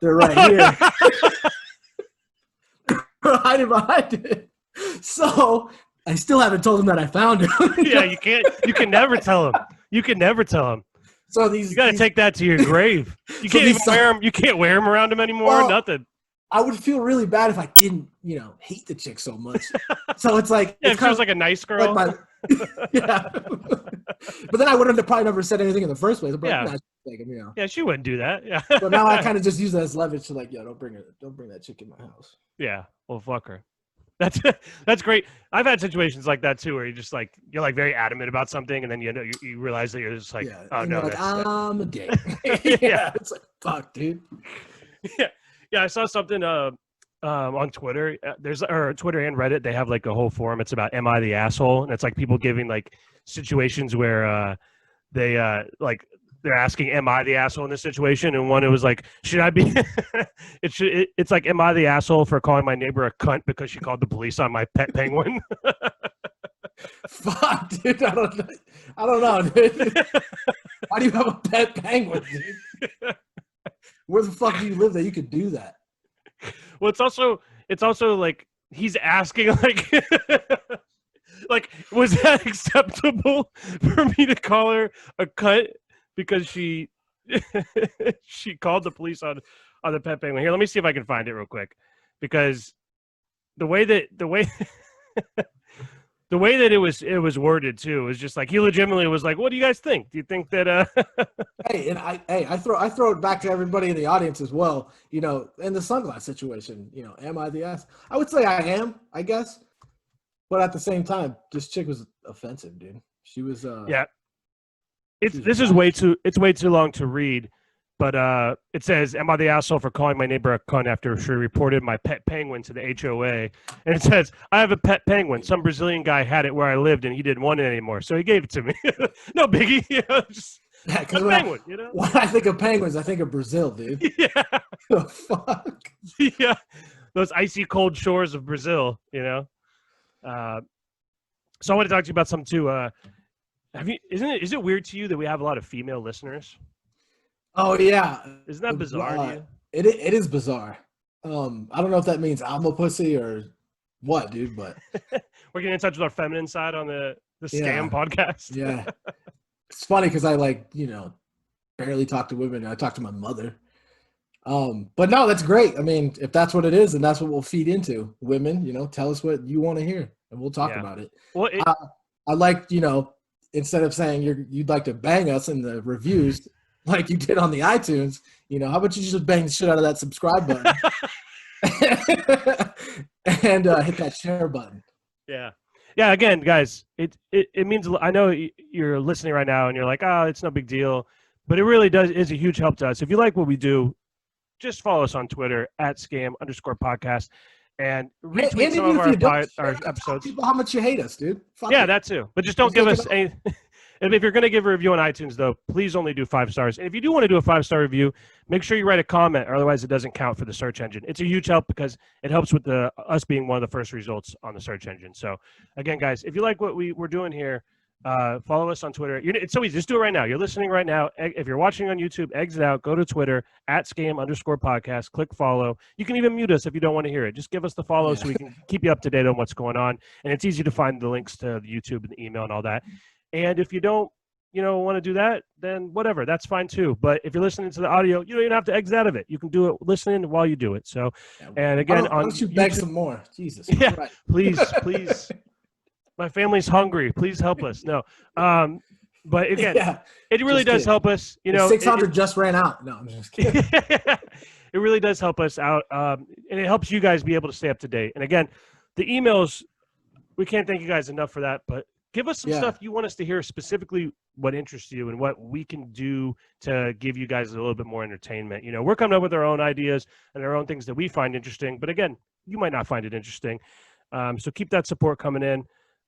they're right here. Hiding behind it. So I still haven't told him that I found him. Yeah, you can never tell him. You can never tell him. So you got to take that to your grave. You can't even wear him. You can't wear him around him anymore. Well, nothing. I would feel really bad if I didn't, hate the chick so much. So it's like, if she was like a nice girl. Like yeah. But then I would have probably never said anything in the first place. Yeah. Yeah, she wouldn't do that. Yeah. So now I kind of just use that as leverage to like, don't bring that chick in my house. Yeah. Well, fuck her. That's great. I've had situations like that too, where you're like very adamant about something, and then you realize that you're just like, oh no, like, I'm a gay. Yeah, it's like, fuck, dude. Yeah. I saw something on Twitter. Or Twitter and Reddit. They have like a whole forum. It's about "Am I the asshole?" and it's like people giving like situations where they're asking, am I the asshole in this situation? And one, it was like, should I be, it's like, am I the asshole for calling my neighbor a cunt because she called the police on my pet penguin? Fuck, dude. I don't know, dude. Why do you have a pet penguin, dude? Where the fuck do you live that you could do that? Well, it's also like, he's asking like, like, was that acceptable for me to call her a cunt? Because she called the police on the pet penguin. Here, let me see if I can find it real quick. Because the way that it was worded too is just like, he legitimately was like, "What do you guys think? Do you think that?" I throw it back to everybody in the audience as well. In the sunglass situation, am I the ass? I would say I am, I guess. But at the same time, this chick was offensive, dude. She was yeah. It's way too long to read, but it says, "Am I the asshole for calling my neighbor a cunt after she reported my pet penguin to the HOA?" And it says, "I have a pet penguin. Some Brazilian guy had it where I lived, and he didn't want it anymore, so he gave it to me." No biggie, just because penguin. When I think of penguins, I think of Brazil, dude. Yeah. Oh, fuck. Yeah, those icy cold shores of Brazil. So I want to talk to you about something too. Is it weird to you that we have a lot of female listeners? Oh yeah. Isn't that bizarre to you? It is bizarre. I don't know if that means I'm a pussy or what, dude, but we're getting in touch with our feminine side on the scam podcast. Yeah. It's funny because I barely talk to women. I talk to my mother. But no, that's great. I mean, if that's what it is, then that's what we'll feed into. Women, tell us what you want to hear and we'll talk about it. Well, I like, instead of saying you'd like to bang us in the reviews like you did on the iTunes, how about you just bang the shit out of that subscribe button and hit that share button. Yeah. Again, guys, it means, I know you're listening right now and you're like, oh, it's no big deal, but it really is a huge help to us. If you like what we do, just follow us on Twitter @scam_podcast. And retweet some of our episodes. People how much you hate us, dude. Yeah, that too. But just don't give us any. And if you're going to give a review on iTunes, though, please only do 5 stars. And if you do want to do a 5-star review, make sure you write a comment, or otherwise it doesn't count for the search engine. It's a huge help because it helps with us being one of the first results on the search engine. So, again, guys, if you like what we're doing here, Follow us on Twitter. It's so easy. Just do it right now. You're listening right now. If you're watching on YouTube, exit out. Go to Twitter @scam_podcast. Click follow. You can even mute us if you don't want to hear it. Just give us the follow so we can keep you up to date on what's going on. And it's easy to find the links to the YouTube and the email and all that. And if you don't, want to do that, then whatever. That's fine too. But if you're listening to the audio, you don't even have to exit out of it. You can do it listening while you do it. So, and again, why don't you beg some more? Jesus. Yeah, right. please. My family's hungry. Please help us. No. But again, it really does help us. 600 just ran out. No, I'm just kidding. It really does help us out. And it helps you guys be able to stay up to date. And again, the emails, we can't thank you guys enough for that. But give us some stuff you want us to hear, specifically what interests you and what we can do to give you guys a little bit more entertainment. We're coming up with our own ideas and our own things that we find interesting. But again, you might not find it interesting. So keep that support coming in.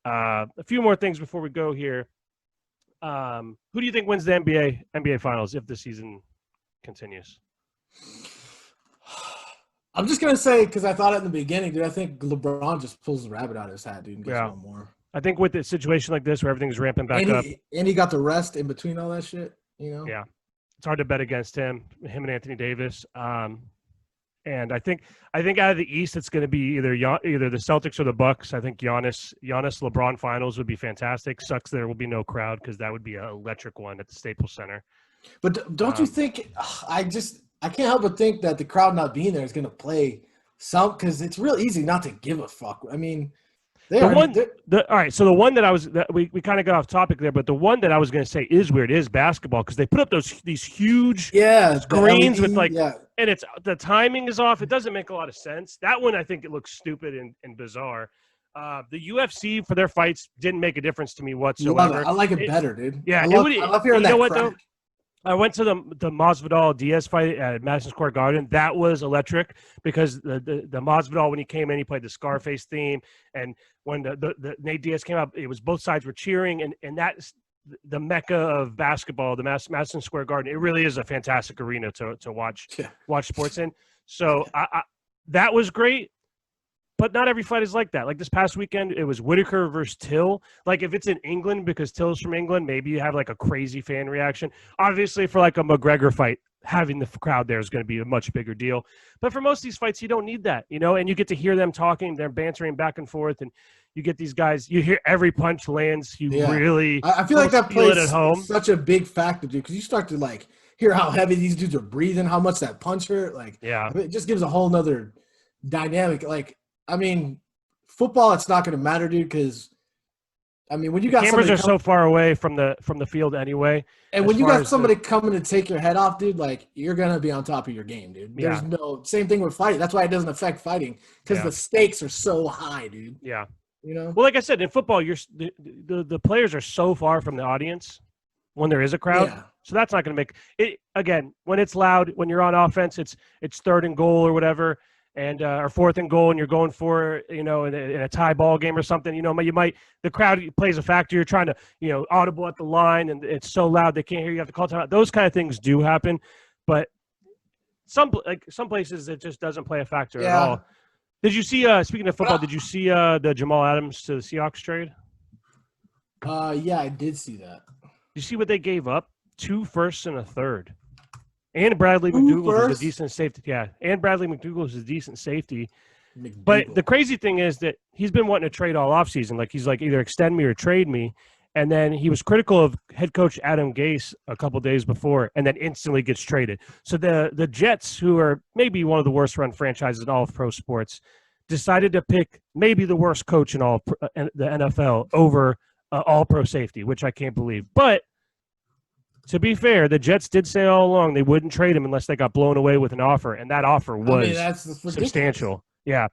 A few more things before we go here. Who do you think wins the NBA Finals if the season continues? I'm just gonna say, because I thought it in the beginning, dude. I think LeBron just pulls the rabbit out of his hat, dude, and gets one more. I think with a situation like this where everything's ramping back up, and he got the rest in between all that shit. Yeah, it's hard to bet against him and Anthony Davis. And I think out of the East, it's going to be either the Celtics or the Bucks. I think Giannis LeBron Finals would be fantastic. Sucks there will be no crowd because that would be an electric one at the Staples Center. But don't you think? I can't help but think that the crowd not being there is going to play some, because it's real easy not to give a fuck. I mean, all right. So the one that we kind of got off topic there, but the one that I was going to say is weird is basketball, because they put up these huge screens with and it's the timing is off. It doesn't make a lot of sense. That one, I think it looks stupid and bizarre. The UFC for their fights didn't make a difference to me whatsoever. I like it better, dude. Yeah, I love hearing that. What though? I went to the Masvidal Diaz fight at Madison Square Garden. That was electric because the Masvidal, when he came in, he played the Scarface theme, and when the Nate Diaz came up, it was both sides were cheering, and that's the mecca of basketball, the Madison Square Garden. It really is a fantastic arena to watch sports in. So I that was great. But not every fight is like that. Like this past weekend, it was Whitaker versus Till. Like if it's in England because Till's from England, maybe you have like a crazy fan reaction. Obviously, for like a McGregor fight, having the crowd there is going to be a much bigger deal. But for most of these fights, you don't need that, and you get to hear them talking, they're bantering back and forth, and you get these guys. You hear every punch lands. Really, I feel like that plays at home. Such a big factor, dude, because you start to like hear how heavy these dudes are breathing, how much that punch hurt. Like, it just gives a whole nother dynamic. Like, I mean, football, it's not going to matter, dude, because, I mean, when you got cameras are so far away from the field anyway. And when you got somebody coming to take your head off, dude, like, you're going to be on top of your game, dude. There's same thing with fighting. That's why it doesn't affect fighting, because the stakes are so high, dude. Yeah. Well, like I said, in football, the players are so far from the audience when there is a crowd. Yeah. So that's not going to make it, again, when it's loud, when you're on offense, it's 3rd and goal or whatever. And or 4th and goal, and you're going for in a tie ball game or something. The crowd plays a factor. You're trying to audible at the line, and it's so loud they can't hear you. You have to call timeout. Those kind of things do happen, but some places it just doesn't play a factor at all. Did you see? Speaking of football, did you see the Jamal Adams to the Seahawks trade? Yeah, I did see that. Did you see what they gave up? 2 firsts and a third. And Bradley McDougall is a decent safety. Yeah, and Bradley McDougall is a decent safety. But the crazy thing is that he's been wanting to trade all offseason. Like, he's like, either extend me or trade me. And then he was critical of head coach Adam Gase a couple days before, and then instantly gets traded. So the Jets, who are maybe one of the worst-run franchises in all of pro sports, decided to pick maybe the worst coach in all the NFL over all-pro safety, which I can't believe. But to be fair, the Jets did say all along they wouldn't trade him unless they got blown away with an offer, and that offer was substantial. Yeah,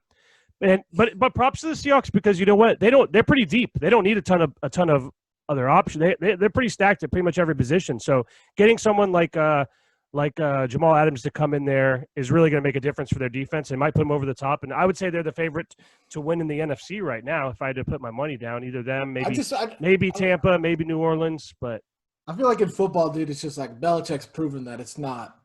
but props to the Seahawks, because you know what, they're pretty deep. They don't need a ton of other options. They're pretty stacked at pretty much every position. So getting someone like Jamal Adams to come in there is really going to make a difference for their defense. It might put them over the top, and I would say they're the favorite to win in the NFC right now. If I had to put my money down, either them, maybe Tampa, maybe New Orleans, but. I feel like in football, dude, it's just like Belichick's proven that it's not,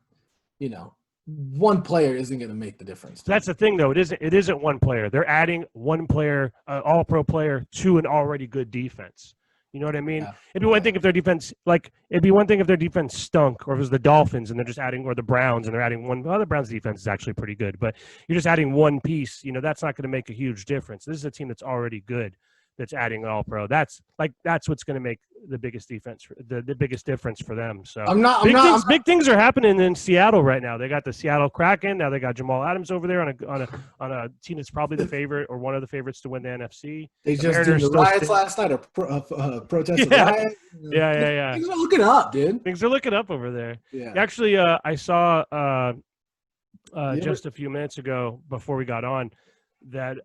one player isn't going to make the difference. That's the thing, though. It isn't one player. They're adding one player, all-pro player, to an already good defense. You know what I mean? Yeah. It'd be one thing if their defense, it'd be one thing if their defense stunk, or if it was the Dolphins and they're just adding, or the Browns and they're adding one. Well, the Browns' defense is actually pretty good, but you're just adding one piece. That's not going to make a huge difference. This is a team that's already good, that's adding an All-Pro. That's what's going to make the biggest defense, the biggest difference for them. So big things are happening in Seattle right now. They got the Seattle Kraken. Now they got Jamal Adams over there on a team that's probably the favorite or one of the favorites to win the NFC. They just did the riots last night, protest riots. Yeah. Things are looking up, dude. Things are looking up over there. Yeah. Actually, I saw just a few minutes ago before we got on that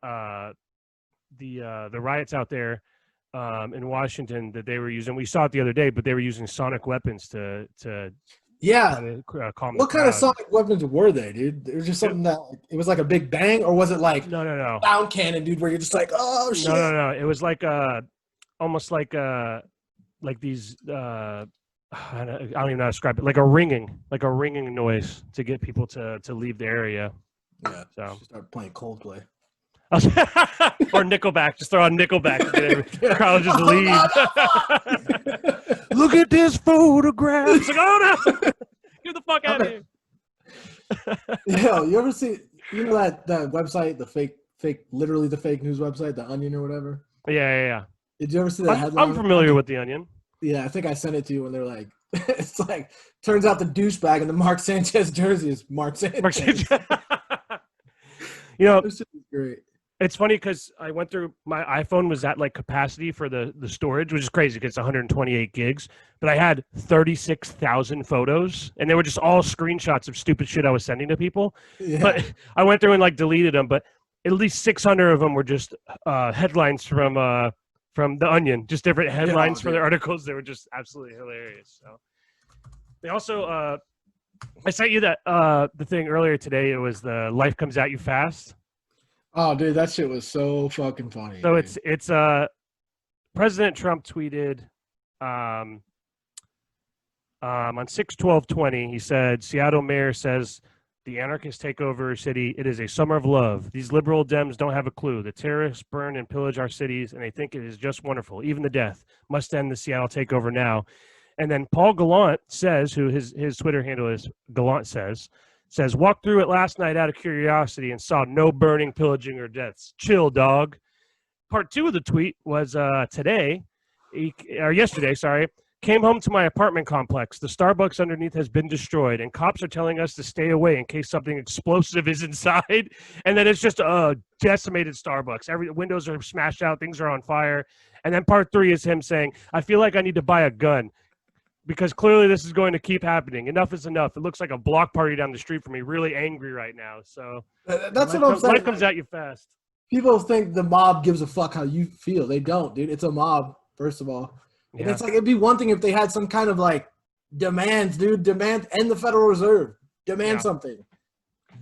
the riots out there in Washington that they were using. We saw it the other day, but they were using sonic weapons to calm what kind of sonic weapons were they, dude? It was just something that it was like a big bang, or was it like no sound cannon, dude, where you're just like, oh shit? No. It was like almost like these I don't even know how to describe it. Like a ringing noise to get people to leave the area. Yeah. So start playing Coldplay. Or Nickelback. Just throw on Nickelback. The crowd just leave. Look at this photograph. It's like, oh no! Get the fuck out of here. Yo, you ever see that website, the fake, literally the fake news website, The Onion or whatever? Yeah. Did you ever see that headline? I'm familiar with The Onion. Yeah, I think I sent it to you when they're like, it's like, turns out the douchebag in the Mark Sanchez jersey is Mark Sanchez. This is great. It's funny because I went through, my iPhone was at like capacity for the storage, which is crazy because it's 128 gigs, but I had 36,000 photos and they were just all screenshots of stupid shit I was sending to people. Yeah. But I went through and like deleted them, but at least 600 of them were just headlines from The Onion, just different headlines for their articles. They were just absolutely hilarious. So they also, I sent you that the thing earlier today. It was the Life Comes at You Fast. Oh, dude, that shit was so fucking funny. So dude. it's President Trump tweeted on 6/12/20. He said, Seattle mayor says the anarchists take over our city. It is a summer of love. These liberal Dems don't have a clue. The terrorists burn and pillage our cities, and they think it is just wonderful. Even the death must end the Seattle takeover now. And then Paul Gallant says, who his Twitter handle is Gallant says, walked through it last night out of curiosity and saw no burning, pillaging, or deaths. Chill, dog. Part 2 of the tweet was yesterday, came home to my apartment complex. The Starbucks underneath has been destroyed, and cops are telling us to stay away in case something explosive is inside. And then it's just a decimated Starbucks. Every windows are smashed out. Things are on fire. And then part 3 is him saying, I feel like I need to buy a gun, because clearly this is going to keep happening. Enough is enough. It looks like a block party down the street for me. Really angry right now. So that's what I'm saying. Life comes at you fast. People think the mob gives a fuck how you feel. They don't, dude. It's a mob, first of all. And it's like, it'd be one thing if they had some kind of like demands, dude. Demand, and the Federal Reserve. Demand something.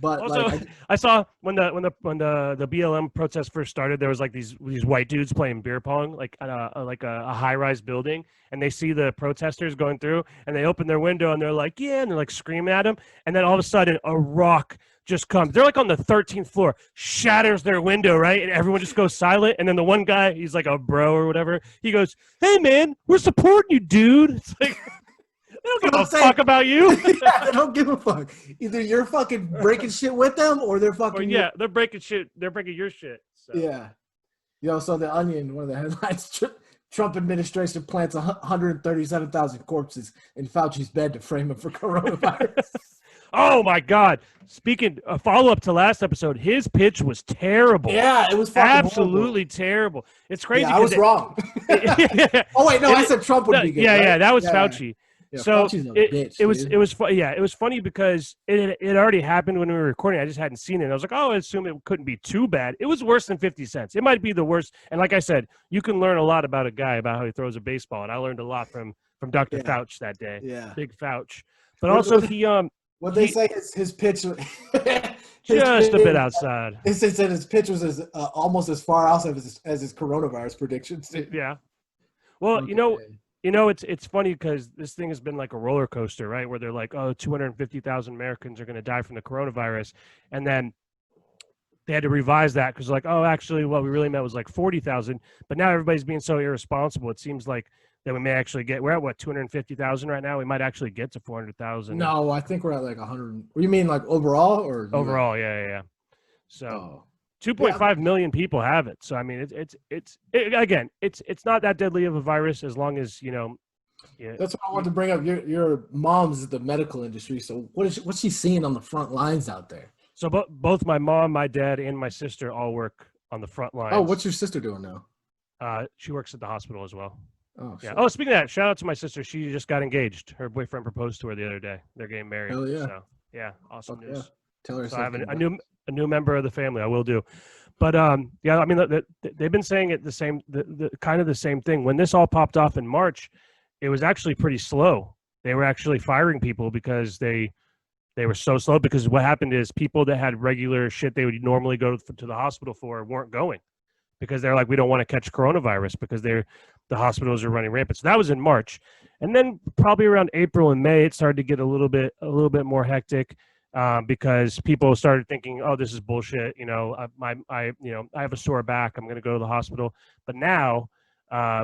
But also, like, I saw when the BLM protest first started, there was like these white dudes playing beer pong, like at a high-rise building, and they see the protesters going through, and they open their window and they're like, yeah, and they're like screaming at them, and then all of a sudden a rock just comes. They're like on the 13th floor, shatters their window, right, and everyone just goes silent. And then the one guy, he's like a bro or whatever, he goes, "Hey man, we're supporting you, dude." It's like, they don't give a fuck about you. Yeah, they don't give a fuck. Either you're fucking breaking shit with them, or they're fucking. They're breaking shit. They're breaking your shit. So. Yeah. So The Onion, one of the headlines: Trump administration plants 137,000 corpses in Fauci's bed to frame him for coronavirus. Oh my God! Speaking a follow up to last episode, his pitch was terrible. Yeah, it was absolutely terrible. It's crazy. Yeah, I was wrong. Oh wait, no, I said Trump would be good. Yeah, right? yeah, that was Fauci. Yeah, so bitch, it was funny because it already happened when we were recording. I just hadn't seen it. I was like, I assume it couldn't be too bad. It was worse than 50 cents. It might be the worst. And like I said, you can learn a lot about a guy, about how he throws a baseball, and I learned a lot from Dr. Fauci that day. Yeah, big Fauci. But also what they say is his pitch just a bit outside. They said his pitch was almost as far out as his coronavirus predictions. Yeah. Well, okay. It's funny because this thing has been like a roller coaster, right? Where they're like, 250,000 Americans are going to die from the coronavirus. And then they had to revise that because like, oh, actually, what we really meant was like 40,000. But now everybody's being so irresponsible. It seems like that we may actually get. We're at what 250,000 right now. We might actually get to 400,000. No, I think we're at like 100. You mean like overall or Overall, yeah. So Oh. 2.5 million people have it. So I mean, again, it's not that deadly of a virus as long as Yeah, That's what I wanted to bring up. Your mom's in the medical industry, so what's she seeing on the front lines out there? So both my mom, my dad, and my sister all work on the front lines. Oh, what's your sister doing now? She works at the hospital as well. Oh, yeah. shit. Oh, speaking of that, shout out to my sister. She just got engaged. Her boyfriend proposed to her the other day. They're getting married. Hell yeah. So yeah, awesome news. Yeah. Tell her. So I have a new member of the family. I will do. But yeah, I mean, they've been saying it the kind of the same thing. When this all popped off in March, it was actually pretty slow. They were actually firing people because they were so slow. Because what happened is people that had regular shit they would normally go to the hospital for weren't going because they're like, we don't want to catch coronavirus because the hospitals are running rampant. So that was in March, and then probably around April and May, it started to get a little bit more hectic. Because people started thinking, "Oh, this is bullshit." I have a sore back. I'm going to go to the hospital. But now,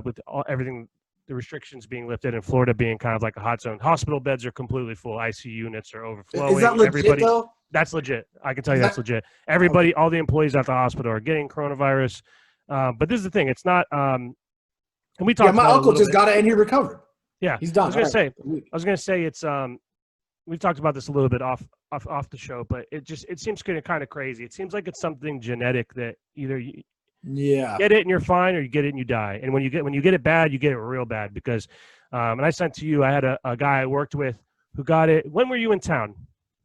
with everything, the restrictions being lifted, and Florida being kind of like a hot zone, hospital beds are completely full. ICU units are overflowing. Is that legit though? That's legit. I can tell you that's legit. Everybody, all the employees at the hospital are getting coronavirus. But this is the thing. It's not. And we talked. Yeah, my uncle just got it and he recovered. Yeah, he's done. I was gonna say it's we've talked about this a little bit off the show, but it seems kind of crazy. It seems like it's something genetic that either you get it and you're fine, or you get it and you die. And when you get it bad, you get it real bad because and I sent to you, I had a guy I worked with who got it. When were you in town?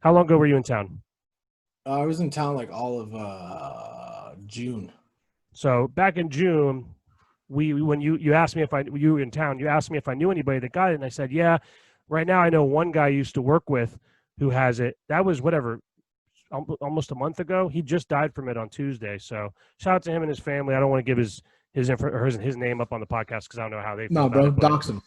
How long ago were you in town? I was in town like all of June. So back in June, when you asked me you were in town, you asked me if I knew anybody that got it, and I said, yeah. Right now, I know one guy I used to work with who has it. That was almost a month ago. He just died from it on Tuesday. So shout out to him and his family. I don't want to give his name up on the podcast because I don't know how they feel. No, bro, dox him.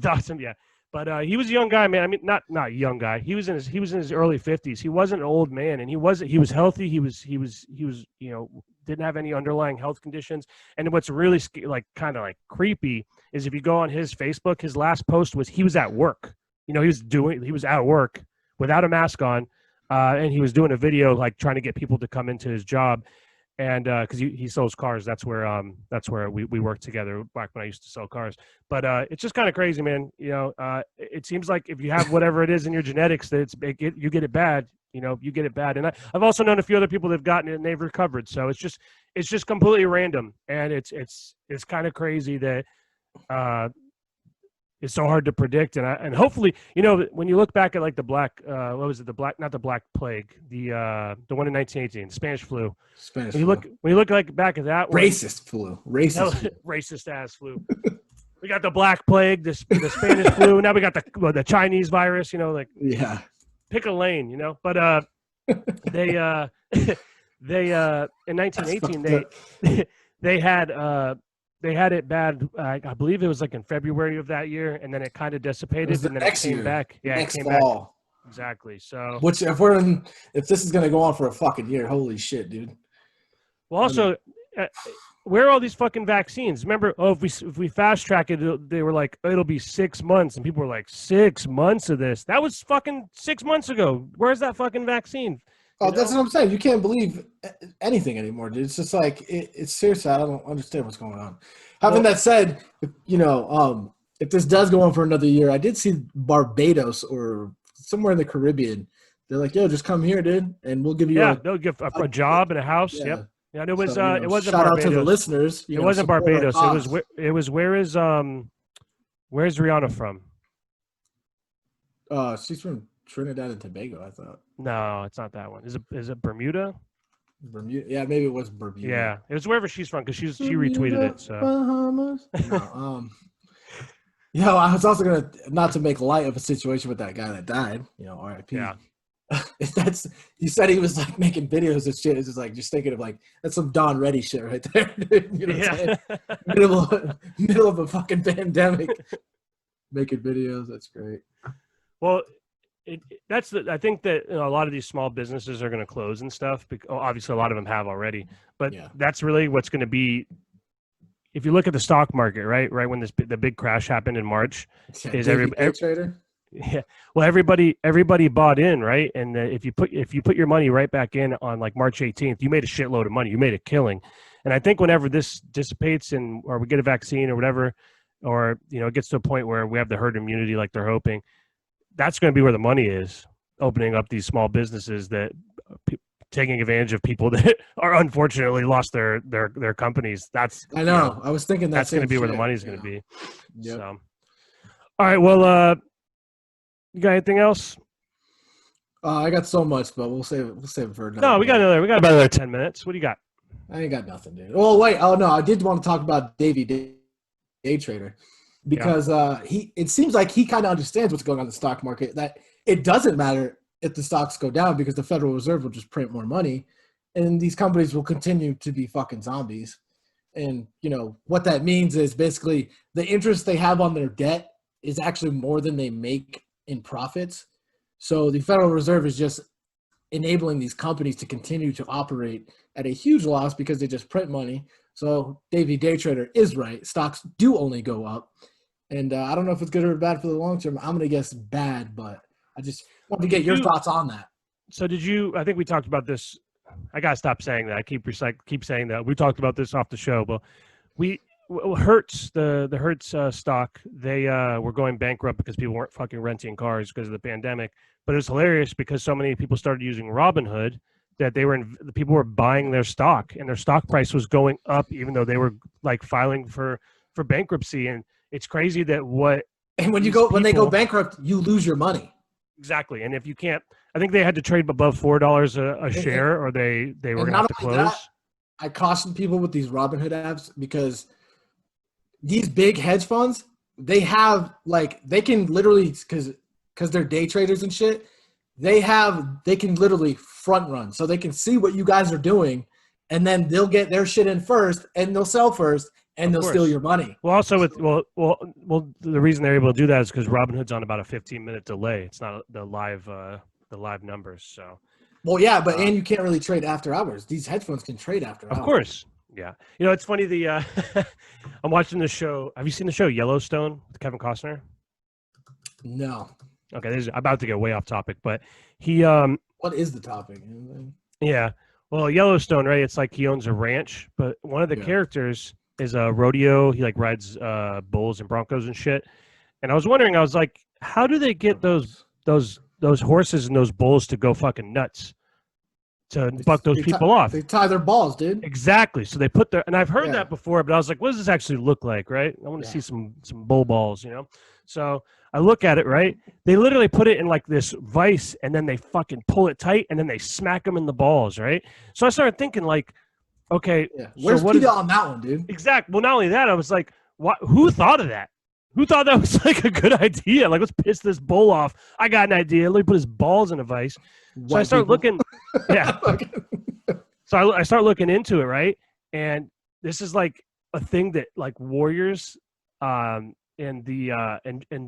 Dox him, yeah. But he was a young guy, man. I mean, not a young guy. He was in his early 50s. He wasn't an old man, and he was healthy. He was didn't have any underlying health conditions. And what's really kind of creepy is if you go on his Facebook, his last post was he was at work. He was at work without a mask on, and he was doing a video trying to get people to come into his job, and because he sells cars, that's where we worked together back when I used to sell cars. But it's just kind of crazy, man. It seems like if you have whatever it is in your genetics that you get it bad. You get it bad, and I've also known a few other people that've gotten it and they've recovered. So it's just completely random, and it's kind of crazy that. It's so hard to predict, and hopefully, when you look back at the black, not the Black Plague, the one in 1918, the Spanish flu. When you look back at that one, racist ass flu. We got the Black Plague, the Spanish flu. Now we got the Chinese virus. Yeah. Pick a lane, But they in 1918 they had it bad. I believe it was in February of that year, and then it kind of dissipated, and then it came back. Yeah, next it came fall. Back. Exactly. So, which if this is gonna go on for a fucking year, holy shit, dude. Well, also, where are all these fucking vaccines? Remember, if we fast track it, they were like, it'll be 6 months, and people were like, 6 months of this. That was fucking 6 months ago. Where's that fucking vaccine? Oh, that's what I'm saying. You can't believe anything anymore, dude. It's just it's seriously, I don't understand what's going on. Having that said, if this does go on for another year, I did see Barbados or somewhere in the Caribbean. They're like, yo, just come here, dude, and we'll give you they'll give a job and a house. Yeah. Yep. Yeah, it was. It wasn't shout Barbados. Out to the listeners. It wasn't Barbados. Where's Rihanna from? She's from Trinidad and Tobago, I thought. No, it's not that one. Is it Bermuda? Bermuda, yeah, maybe it was Bermuda. Yeah, it was wherever she's from because she retweeted it. So. Bahamas. No, I was also gonna not to make light of a situation with that guy that died. R.I.P. Yeah. He said he was making videos and shit. It's just thinking of that's some Don Reddy shit right there. You know what I'm saying? Middle of a fucking pandemic, making videos. That's great. Well, I think that a lot of these small businesses are going to close and stuff. Obviously, a lot of them have already, but Yeah. that's really what's going to be. If you look at the stock market, right when the big crash happened in March, Yeah, is Davey Day trader. yeah, well, everybody bought in, right? And if you put your money right back in on like March 18th, you made a shitload of money. You made a killing. And I think whenever this dissipates and or we get a vaccine or whatever, or it gets to a point where we have the herd immunity like they're hoping, that's going to be where the money is. Opening up these small businesses that taking advantage of people that are unfortunately lost their companies. That's I know. I was thinking that's going to be where the shit. money's going to be. Yep. So, all right. Well, you got anything else? I got so much, but we'll save it for another. No, we got about another 10 minutes. What do you got? I ain't got nothing, dude. Oh wait, oh no, I did want to talk about Davey Day trader because it seems like he kind of understands what's going on in the stock market. That it doesn't matter if the stocks go down because the Federal Reserve will just print more money, and these companies will continue to be fucking zombies. And what that means is basically the interest they have on their debt is actually more than they make in profits. So the Federal Reserve is just enabling these companies to continue to operate at a huge loss because they just print money. So Davey Day trader is right. Stocks do only go up. And I don't know if it's good or bad for the long term. I'm going to guess bad, but I just wanted to get your thoughts on that. So I think we talked about this. I got to stop saying that. I keep saying that. We talked about this off the show, but Hertz, the Hertz stock, they were going bankrupt because people weren't fucking renting cars because of the pandemic. But it's hilarious because so many people started using Robinhood that the people were buying their stock and their stock price was going up even though they were like filing for bankruptcy. And it's crazy that when they go bankrupt, you lose your money. Exactly. And if you can't, I think they had to trade above $4 a share or they were going to have to close. I caution people with these Robinhood apps because these big hedge funds, they can literally, because they're day traders and shit, they can literally front run. So they can see what you guys are doing and then they'll get their shit in first and they'll sell first and they'll steal your money. Well, also the reason they're able to do that is because Robinhood's on about a 15-minute delay. It's not the live numbers. So. Well, yeah, but and you can't really trade after hours. These hedge funds can trade after hours. Of course. Yeah. It's funny. I'm watching the show. Have you seen the show Yellowstone with Kevin Costner? No. Okay, this is about to get way off topic, but he what is the topic? Yeah. Well, Yellowstone, right? It's like he owns a ranch, but one of the characters is a rodeo. He like rides bulls and broncos and shit. And I was wondering, I was like, how do they get those horses and those bulls to go fucking nuts to buck those people off? They tie their balls, dude. Exactly. So they put and I've heard that before, but I was like, what does this actually look like, right? I want to see some bull balls, So I look at it, right? They literally put it in like this vice and then they fucking pull it tight and then they smack them in the balls, right? So I started thinking like, okay. Yeah. Where's PETA on that one, dude? Exactly. Well, not only that, I was like, who thought of that? Who thought that was like a good idea? Like, let's piss this bull off. I got an idea. Let me put his balls in a vice. So I start looking. Yeah. So I start looking into it, right? And this is like a thing that like warriors in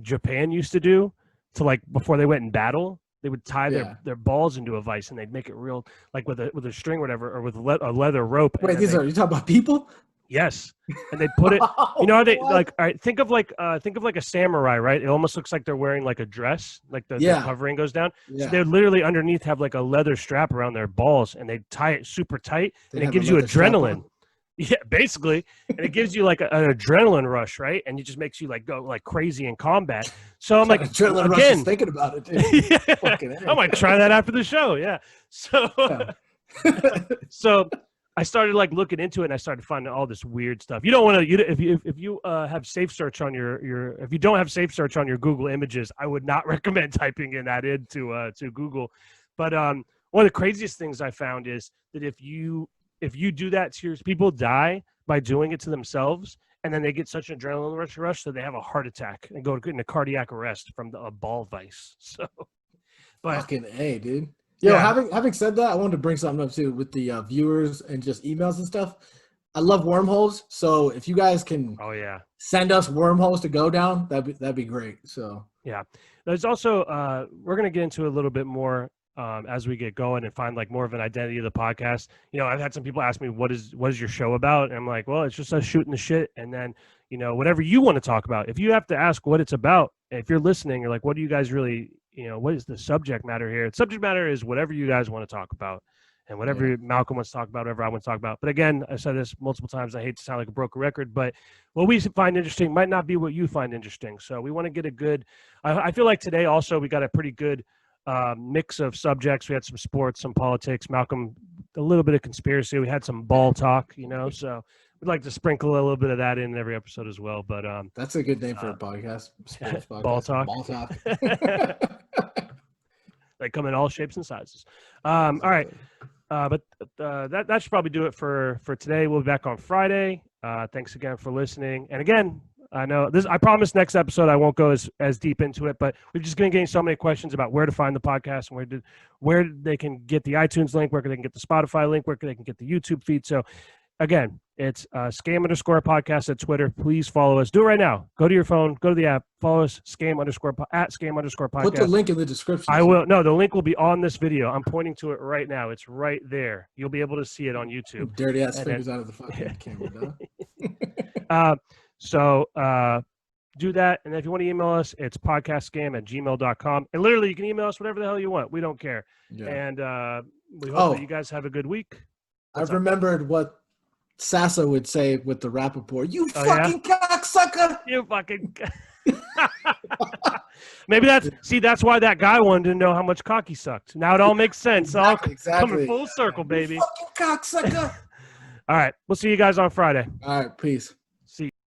Japan used to do to like before they went in battle. They would tie their balls into a vice and they'd make it real, like with a string or whatever, or with a leather rope. Wait, you talking about people? Yes, and they put it. How they like? All right, think of like a samurai, right? It almost looks like they're wearing like a dress, like the covering goes down. Yeah. So they would literally underneath have like a leather strap around their balls, and they tie it super tight, and it gives you adrenaline. Yeah, basically, and it gives you like an adrenaline rush, right? And it just makes you like go like crazy in combat. So I'm like, adrenaline rush is thinking about it. Dude. I might try that after the show. Yeah. So, so I started like looking into it, and I started finding all this weird stuff. You don't want to, if you have safe search on if you don't have safe search on your Google Images, I would not recommend typing in that into Google. But one of the craziest things I found is that if you do that to people die by doing it to themselves, and then they get such an adrenaline rush that they have a heart attack and go into cardiac arrest from a ball vice. So, but fucking A, dude. Yo, having said that, I wanted to bring something up too with the viewers and just emails and stuff. I love wormholes. So if you guys can Oh yeah. send us wormholes to go down, that'd be great. So Yeah. There's also we're gonna get into a little bit more as we get going and find like more of an identity of the podcast. You know, I've had some people ask me what is your show about? And I'm like, well, it's just us shooting the shit, and then, you know, whatever you want to talk about. If you have to ask what it's about, if you're listening, you're like, what do you guys really, you know, what is the subject matter here? The subject matter is whatever you guys want to talk about. And whatever yeah. Malcolm wants to talk about, whatever I want to talk about. But again, I said this multiple times. I hate to sound like a broken record, but what we find interesting might not be what you find interesting. So we want to get a good. I feel like today also we got a pretty good mix of subjects. We had some sports, some politics. Malcolm, a little bit of conspiracy. We had some ball talk, you know. So we'd like to sprinkle a little bit of that in every episode as well. But That's a good name for a podcast. Sports podcast. Ball talk. Ball talk. They come in all shapes and sizes. All right. But that should probably do it for today. We'll be back on Friday. Thanks again for listening. And again, I know this. I promise next episode I won't go as deep into it, but we've just been getting so many questions about where to find the podcast and where they can get the iTunes link, where they can get the Spotify link, where they can get the YouTube feed. So again, it's scam_podcast at Twitter. Please follow us. Do it right now. Go to your phone. Go to the app. Follow us. @scam_podcast. Put the link in the description. I will. No, the link will be on this video. I'm pointing to it right now. It's right there. You'll be able to see it on YouTube. Dirty ass fingers out of the fucking camera, So do that. And if you want to email us, it's podcastscam@gmail.com. And literally, you can email us whatever the hell you want. We don't care. Yeah. And we hope that you guys have a good week. I've remembered what Sassa would say with the Rappaport. You fucking cocksucker! You fucking. Maybe that's why that guy wanted to know how much cock he sucked. Now it all makes sense. Exactly. Coming full circle, baby. You fucking cocksucker! All right. We'll see you guys on Friday. All right. Peace.